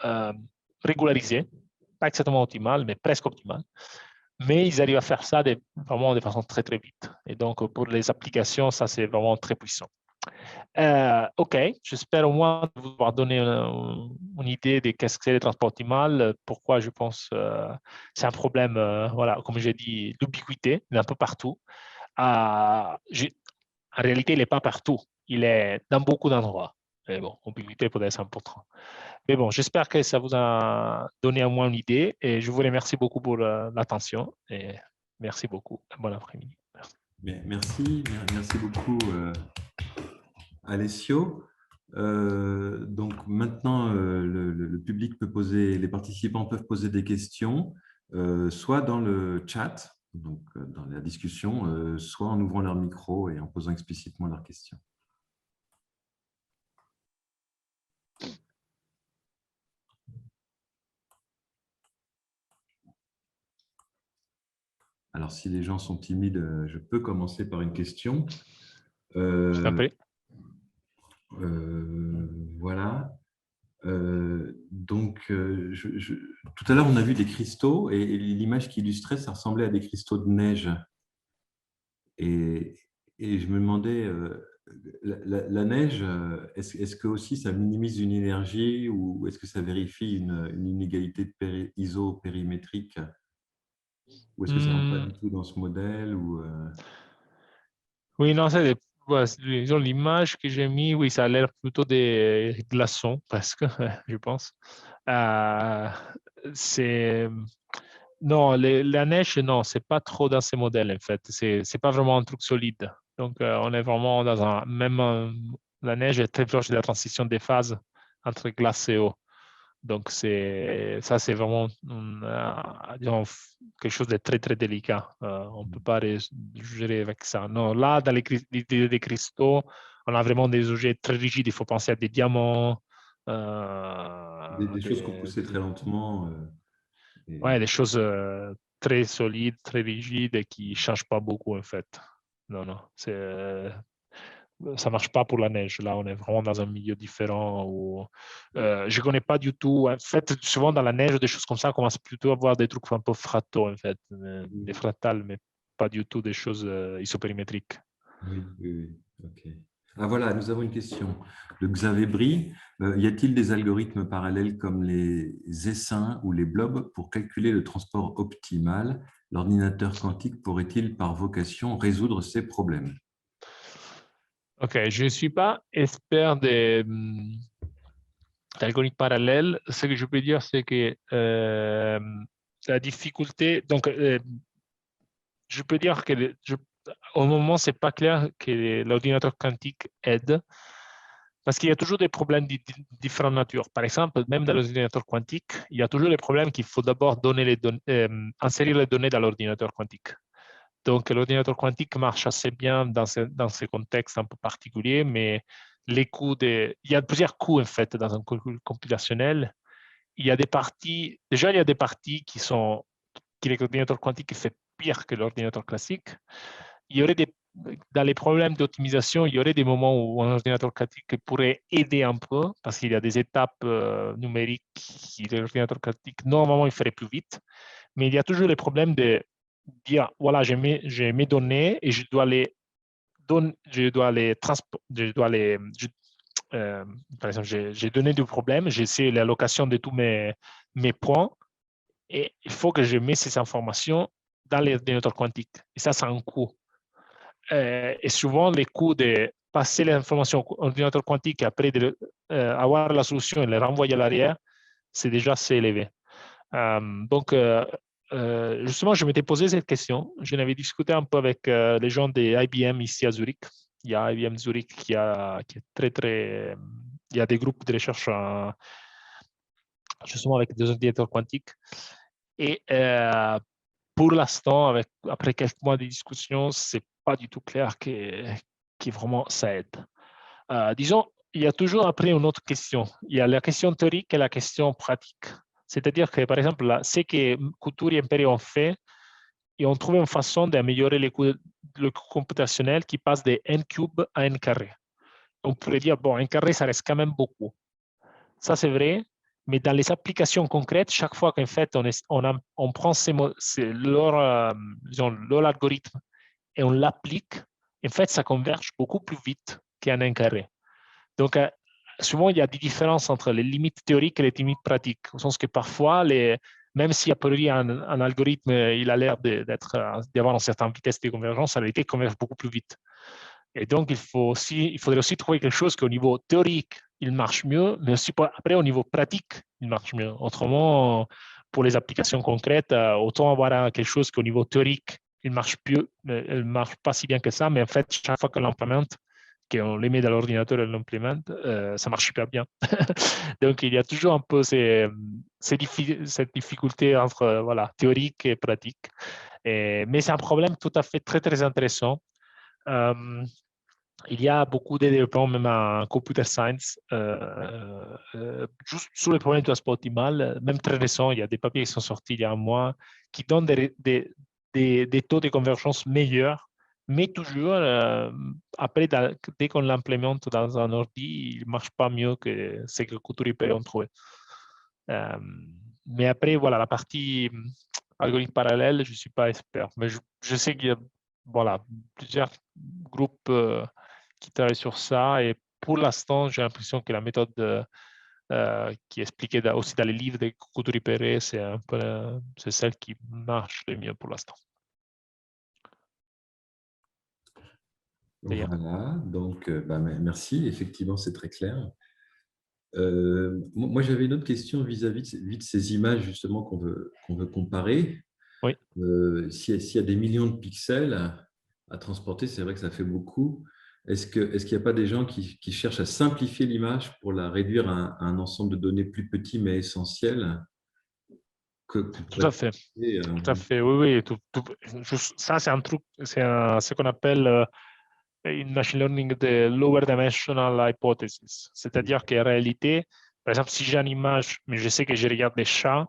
régularisé, pas exactement optimal, mais presque optimal. Mais ils arrivent à faire ça vraiment de façon très, très vite. Et donc, pour les applications, ça, c'est vraiment très puissant. OK, j'espère au moins vous avoir donné une idée de qu'est-ce que c'est le transport optimal, pourquoi je pense c'est un problème, voilà, comme j'ai dit, d'ubiquité, il est un peu partout. En réalité, il n'est pas partout, il est dans beaucoup d'endroits. Mais bon, ubiquité peut être important. Mais bon, j'espère que ça vous a donné au moins une idée et je vous remercie beaucoup pour l'attention et merci beaucoup. Bon après-midi. Merci, merci beaucoup, Alessio. Donc maintenant, le public peut poser, les participants peuvent poser des questions, soit dans le chat, donc dans la discussion, soit en ouvrant leur micro et en posant explicitement leurs questions. Alors, si les gens sont timides, je peux commencer par une question. Voilà. Donc, tout à l'heure, on a vu des cristaux et l'image qui illustrait, ça ressemblait à des cristaux de neige. Et je me demandais, la neige, est-ce que aussi ça minimise une énergie ou est-ce que ça vérifie une inégalité isopérimétrique? Ou est-ce que ça ne rentre pas du tout dans ce modèle ou, Oui, non, disons, l'image que j'ai mis, oui, ça a l'air plutôt des glaçons, presque, je pense. Euh, c'est... Non, la neige, non, c'est pas trop dans ces modèles, en fait. C'est pas vraiment un truc solide. Donc, on est vraiment dans la neige est très proche de la transition des phases entre glace et eau. Donc, ça, c'est vraiment disons, quelque chose de très, très délicat. On ne peut pas gérer avec ça. Non, là, dans l'idée des cristaux, on a vraiment des objets très rigides. Il faut penser à des diamants. des choses qu'on poussait très lentement Ouais, des choses très solides, très rigides et qui ne changent pas beaucoup, en fait. Non, non. Ça ne marche pas pour la neige. Là, on est vraiment dans un milieu différent où je ne connais pas du tout. En fait, souvent dans la neige, des choses comme ça, on commence plutôt à voir des trucs un peu fractaux, en fait, des fractales, mais pas du tout des choses isopérimétriques. Oui, oui, oui. OK. Ah voilà, nous avons une question de Xavier Brie. Y a-t-il des algorithmes parallèles comme les essaims ou les blobs pour calculer le transport optimal? L'ordinateur quantique pourrait-il par vocation résoudre ces problèmes? OK, je ne suis pas expert d'algorithmes parallèles. Ce que je peux dire, c'est que la difficulté, donc je peux dire que au moment, c'est pas clair que l'ordinateur quantique aide, parce qu'il y a toujours des problèmes de différentes natures. Par exemple, même dans l'ordinateur quantique, il y a toujours les problèmes qu'il faut d'abord insérer les données dans l'ordinateur quantique. Donc, l'ordinateur quantique marche assez bien dans ces contextes un peu particuliers, mais il y a plusieurs coûts en fait dans un calcul computationnel. Il y a des parties, déjà il y a des parties que l'ordinateur quantique fait pire que l'ordinateur classique. Il y aurait dans les problèmes d'optimisation, il y aurait des moments où un ordinateur quantique pourrait aider un peu parce qu'il y a des étapes numériques qui l'ordinateur quantique normalement il ferait plus vite, mais il y a toujours le problème de dire voilà j'ai mes données et je dois les par exemple j'ai donné du problème, j'ai essayé l'allocation de tous mes points et il faut que je mette ces informations dans l'ordinateur quantique et ça a un coût. Et souvent, les coûts de passer l'information au ordinateur quantique et après avoir la solution et la renvoyer à l'arrière, c'est déjà assez élevé. Donc, justement, je m'étais posé cette question. Je n'avais discuté un peu avec les gens de IBM ici à Zurich. Il y a IBM Zurich qui est très, très... Il y a des groupes de recherche justement avec des ordinateurs quantiques. Et pour l'instant, après quelques mois de discussion, c'est pas du tout clair que vraiment ça aide. Disons, il y a toujours après une autre question. Il y a la question théorique et la question pratique. C'est-à-dire que, par exemple, là, ce que Couture et Imperi ont fait, ils ont trouvé une façon d'améliorer le coût computationnel qui passe de n cube à n carré. On pourrait dire, bon, n carré, ça reste quand même beaucoup. Ça, c'est vrai, mais dans les applications concrètes, chaque fois qu'en fait, on prend leur algorithme et on l'applique, en fait, ça converge beaucoup plus vite qu'un n carré. Donc, souvent, il y a des différences entre les limites théoriques et les limites pratiques, au sens que parfois, même si a priori un algorithme il a l'air d'avoir une certaine vitesse de convergence, en réalité, il converge beaucoup plus vite. Et donc, il faudrait aussi trouver quelque chose qu'au niveau théorique, il marche mieux, mais aussi après, au niveau pratique, il marche mieux. Autrement, pour les applications concrètes, autant avoir quelque chose qu'au niveau théorique, il marche marche pas si bien que ça, mais en fait, chaque fois qu'on l'implémente, qu'on les met dans l'ordinateur et l'implémente, ça marche super bien. Donc, il y a toujours un peu cette difficulté entre voilà, théorique et pratique. Mais c'est un problème tout à fait très, très intéressant. Il y a beaucoup de développements, même en computer science, juste sur les problèmes de transport optimal, même très récents. Il y a des papiers qui sont sortis il y a un mois qui donnent des taux de convergence meilleurs, mais toujours, après, dès qu'on l'implémente dans un ordi, il ne marche pas mieux que ce que Couturier peut trouver. Mais après, voilà, la partie algorithme parallèle, je ne suis pas expert, mais je sais qu'il y a voilà, plusieurs groupes qui travaillent sur ça. Et pour l'instant, j'ai l'impression que la méthode qui est expliquée aussi dans les livres de Couturier Perret, c'est celle qui marche le mieux pour l'instant. Voilà, donc merci, effectivement, c'est très clair. Moi, j'avais une autre question vis-à-vis de ces images justement qu'on veut comparer. Oui. S'il y a des millions de pixels à transporter, c'est vrai que ça fait beaucoup. Est-ce qu'il n'y a pas des gens qui cherchent à simplifier l'image pour la réduire à un ensemble de données plus petit mais essentiel Tout à fait. Tout à fait, oui, oui. Ça, c'est un truc, c'est ce qu'on appelle une machine learning de lower dimensional hypothesis. C'est-à-dire qu'en réalité, par exemple, si j'ai une image, mais je sais que je regarde des chats,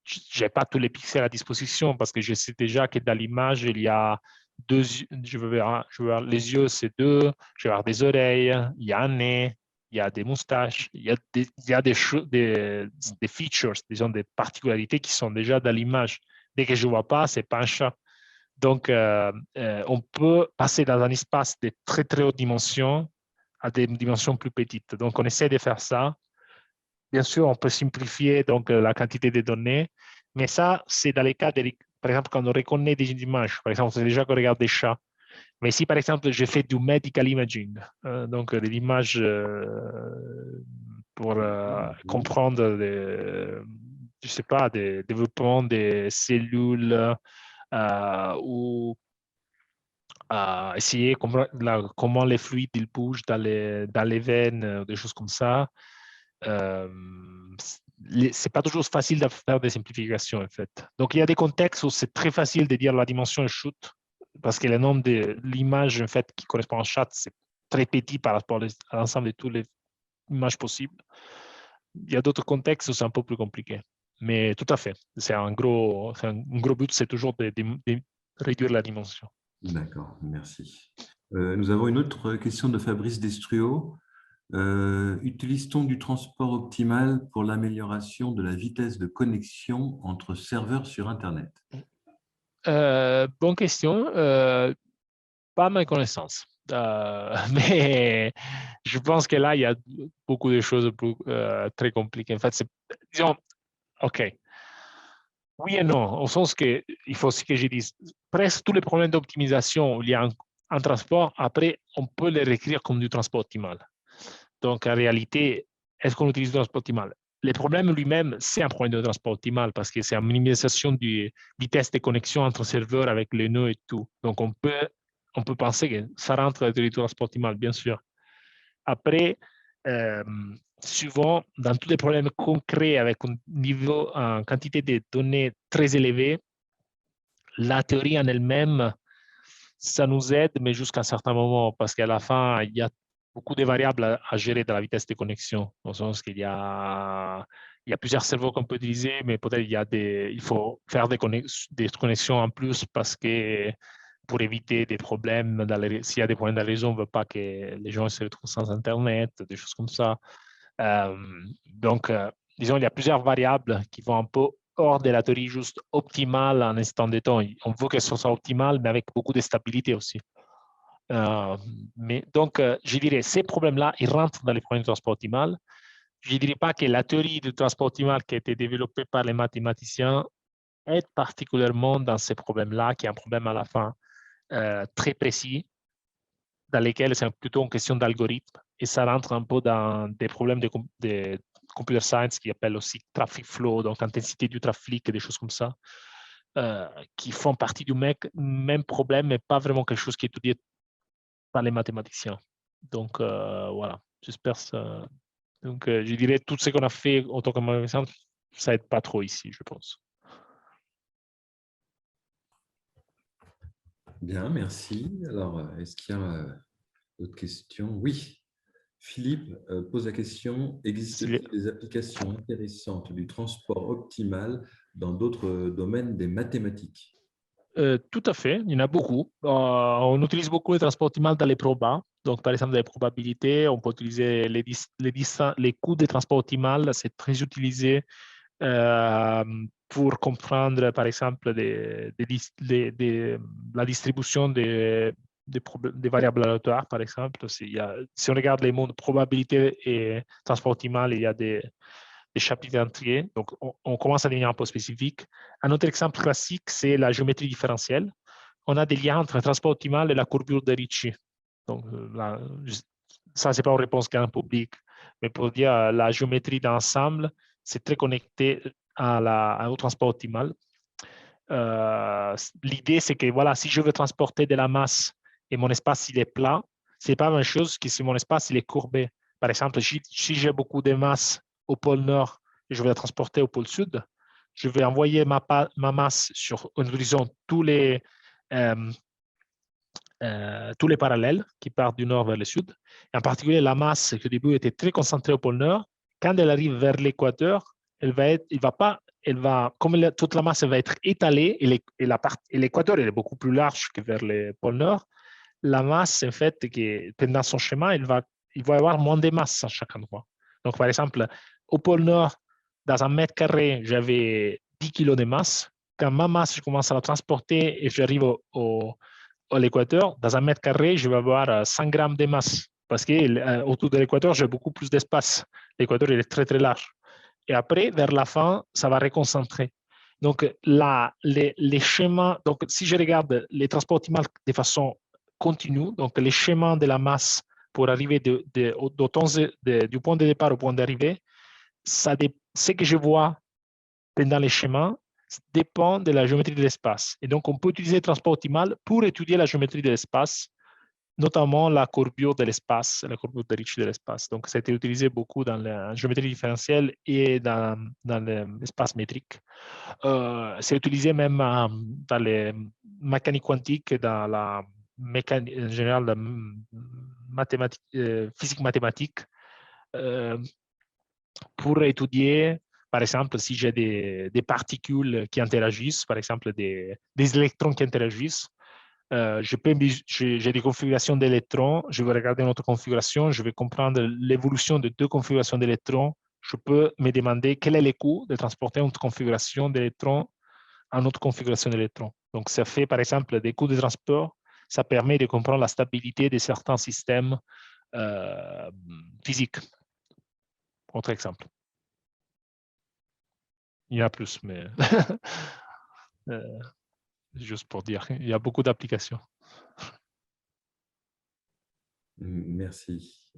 je n'ai pas tous les pixels à disposition parce que je sais déjà que dans l'image, il y a deux, je veux voir les yeux, c'est deux, je vais voir des oreilles, il y a un nez, il y a des moustaches, il y a des features, disons des particularités qui sont déjà dans l'image. Dès que je ne vois pas, ce n'est pas un chat. Donc, on peut passer dans un espace de très, très haute dimension à des dimensions plus petites. Donc, on essaie de faire ça. Bien sûr, on peut simplifier donc, la quantité de données, mais ça, c'est dans les cas, par exemple, quand on reconnaît des images. Par exemple, c'est déjà qu'on regarde des chats. Mais si, par exemple, je fais du medical imaging, donc des images pour comprendre, je sais pas, des développements des cellules ou essayer comment les fluides ils bougent dans les veines, des choses comme ça. C'est pas toujours facile de faire des simplifications, en fait. Donc, il y a des contextes où c'est très facile de dire la dimension est shoot, parce que le nombre de l'image, en fait, qui correspond en chat, c'est très petit par rapport à l'ensemble de toutes les images possibles. Il y a d'autres contextes où c'est un peu plus compliqué. Mais tout à fait, c'est un gros but, c'est toujours de réduire la dimension. D'accord, merci. Nous avons une autre question de Fabrice Destruo. Utilise-t-on du transport optimal pour l'amélioration de la vitesse de connexion entre serveurs sur Internet? Bonne question. Pas à ma connaissance. Mais je pense que là, il y a beaucoup de choses très compliquées. En fait, disons, OK. Oui et non, au sens que il faut aussi que je dise, presque tous les problèmes d'optimisation liés à un transport, après, on peut les réécrire comme du transport optimal. Donc, en réalité, est-ce qu'on utilise du transport optimal? Le problème lui-même, c'est un problème de transport optimal parce que c'est une minimisation du vitesse de connexion entre serveurs avec les nœuds et tout. Donc, on peut penser que ça rentre dans le transport optimal, bien sûr. Après, souvent, dans tous les problèmes concrets avec un niveau, une quantité de données très élevée, la théorie en elle-même, ça nous aide, mais jusqu'à un certain moment, parce qu'à la fin, il y a beaucoup de variables à gérer dans la vitesse de connexion, dans le sens qu'il y a plusieurs serveurs qu'on peut utiliser, mais peut-être il faut faire des connexions en plus parce que pour éviter des problèmes, s'il y a des problèmes dans la réseau, on ne veut pas que les gens se retrouvent sans Internet, des choses comme ça. Donc, disons, il y a plusieurs variables qui vont un peu hors de la théorie juste optimale en instant de temps. On veut que ce soit optimal, mais avec beaucoup de stabilité aussi. Mais donc, je dirais, ces problèmes-là, ils rentrent dans les problèmes de transport optimal. Je ne dirais pas que la théorie du transport optimal qui a été développée par les mathématiciens aide particulièrement dans ces problèmes-là, qui est un problème à la fin très précis, dans lesquels c'est plutôt une question d'algorithme, et ça rentre un peu dans des problèmes de computer science qui appellent aussi traffic flow, donc intensité du trafic, des choses comme ça, qui font partie du même problème, mais pas vraiment quelque chose qui est étudié par les mathématiciens. Donc, voilà, j'espère ça. Donc, je dirais, tout ce qu'on a fait en tant que mathématicien, ça aide pas trop ici, je pense. Bien, merci. Alors, est-ce qu'il y a d'autres questions? Oui. Philippe pose la question, existe-t-il des applications intéressantes du transport optimal dans d'autres domaines des mathématiques? Tout à fait, il y en a beaucoup. On utilise beaucoup le transport optimal dans les probas. Donc, par exemple, dans les probabilités, on peut utiliser les coûts de transport optimal. C'est très utilisé pour comprendre, par exemple, la distribution des variables aléatoires, par exemple. Si on regarde les mondes probabilité et transport optimal, il y a des chapitres entiers. Donc, on commence à devenir un peu spécifique. Un autre exemple classique, c'est la géométrie différentielle. On a des liens entre le transport optimal et la courbure de Ricci. Donc, ça, ce n'est pas une réponse grand public, mais pour dire la géométrie d'ensemble, c'est très connecté au transport optimal. L'idée, c'est que voilà, si je veux transporter de la masse et mon espace il est plat, ce n'est pas la même chose que si mon espace il est courbé. Par exemple, si j'ai beaucoup de masse au pôle nord et je vais la transporter au pôle sud, je vais envoyer ma masse en utilisant tous les parallèles qui partent du nord vers le sud. Et en particulier, la masse qui au début était très concentrée au pôle nord, quand elle arrive vers l'équateur, comme toute la masse va être étalée et l'équateur est beaucoup plus large que vers le pôle nord, la masse, en fait, pendant son chemin, il va y avoir moins de masse à chaque endroit. Donc, par exemple, au pôle nord, dans un mètre carré, j'avais 10 kg de masse. Quand ma masse, je commence à la transporter et j'arrive à l'équateur, dans un mètre carré, je vais avoir 100 grammes de masse parce qu'autour de l'équateur, j'ai beaucoup plus d'espace. L'équateur, il est très, très large. Et après, vers la fin, ça va reconcentrer. Donc, les schémas, donc si je regarde les transports optimaux de façon continue, donc les schémas de la masse pour arriver du point de départ au point d'arrivée, ce que je vois pendant les schémas, dépend de la géométrie de l'espace. Et donc, on peut utiliser le transport optimal pour étudier la géométrie de l'espace, notamment la courbure de l'espace, la courbure de Ricci de l'espace. Donc, ça a été utilisé beaucoup dans la géométrie différentielle et dans l'espace métrique. C'est utilisé même dans les mécaniques quantiques et dans la mécanique, en général, la physique mathématique, pour étudier, par exemple, si j'ai des particules qui interagissent, par exemple des électrons qui interagissent, j'ai des configurations d'électrons, je vais regarder notre configuration, je vais comprendre l'évolution de deux configurations d'électrons. Je peux me demander quel est le coût de transporter une configuration d'électrons à une autre configuration d'électrons. Donc, ça fait, par exemple, des coûts de transport. Ça permet de comprendre la stabilité de certains systèmes physiques. Autre exemple. Il y en a plus, mais juste pour dire, il y a beaucoup d'applications. Merci.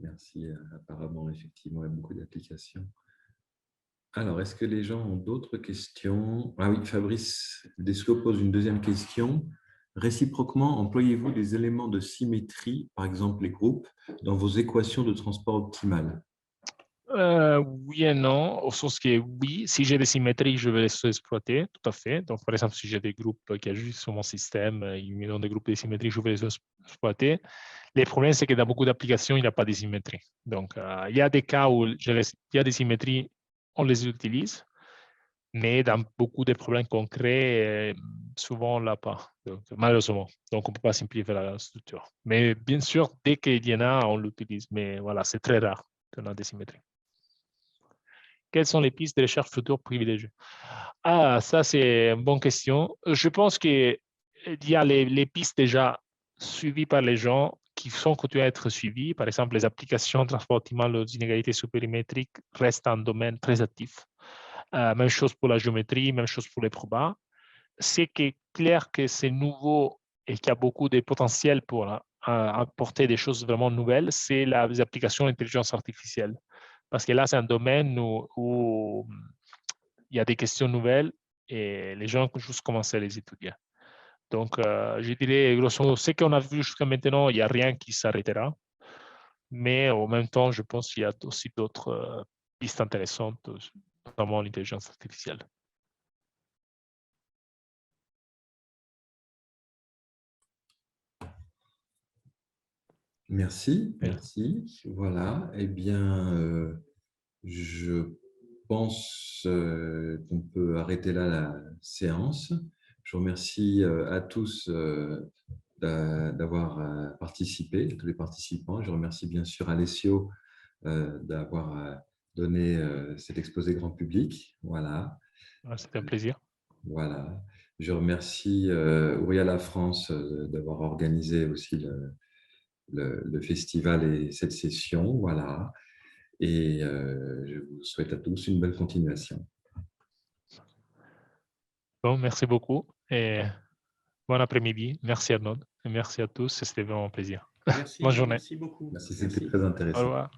Apparemment, effectivement, il y a beaucoup d'applications. Alors, est-ce que les gens ont d'autres questions? Ah oui, Fabrice Desclaux pose une deuxième question. Réciproquement, employez-vous des éléments de symétrie, par exemple les groupes, dans vos équations de transport optimal? Oui et non, au sens que oui, si j'ai des symétries, je vais les exploiter, tout à fait. Donc, par exemple, si j'ai des groupes qui agissent sur mon système, ils me donnent des groupes de symétrie, je vais les exploiter. Le problème, c'est que dans beaucoup d'applications, il n'y a pas de symétrie. Donc, il y a des cas où il y a des symétries, on les utilise, mais dans beaucoup de problèmes concrets, souvent, on ne l'a pas, donc, malheureusement. Donc, on ne peut pas simplifier la structure. Mais bien sûr, dès qu'il y en a, on l'utilise. Mais voilà, c'est très rare qu'on a des symétries. Quelles sont les pistes de recherche futures privilégiées? Ah, ça, c'est une bonne question. Je pense qu'il y a les pistes déjà suivies par les gens qui sont continuées à être suivies. Par exemple, les applications de transport optimal aux inégalités supermétriques restent un domaine très actif. Même chose pour la géométrie, même chose pour les probas. C'est clair que c'est nouveau et qu'il y a beaucoup de potentiel pour apporter des choses vraiment nouvelles, c'est les applications de l'intelligence artificielle. Parce que là, c'est un domaine où il y a des questions nouvelles et les gens ont juste commencé à les étudier. Donc, je dirais, grosso modo, ce qu'on a vu jusqu'à maintenant, il n'y a rien qui s'arrêtera. Mais en même temps, je pense qu'il y a aussi d'autres pistes intéressantes, notamment l'intelligence artificielle. Merci. Voilà. Eh bien, je pense qu'on peut arrêter là la séance. Je vous remercie à tous d'avoir participé, tous les participants. Je remercie bien sûr Alessio d'avoir donné cet exposé grand public. Voilà. C'était un plaisir. Voilà. Je remercie Uriala France d'avoir organisé aussi le festival et cette session. Voilà. Et je vous souhaite à tous une bonne continuation. Bon, merci beaucoup et bon après-midi. Merci Arnaud et merci à tous. C'était vraiment un plaisir. Merci, Bonne journée. merci beaucoup. Merci, c'était très Au intéressant. revoir.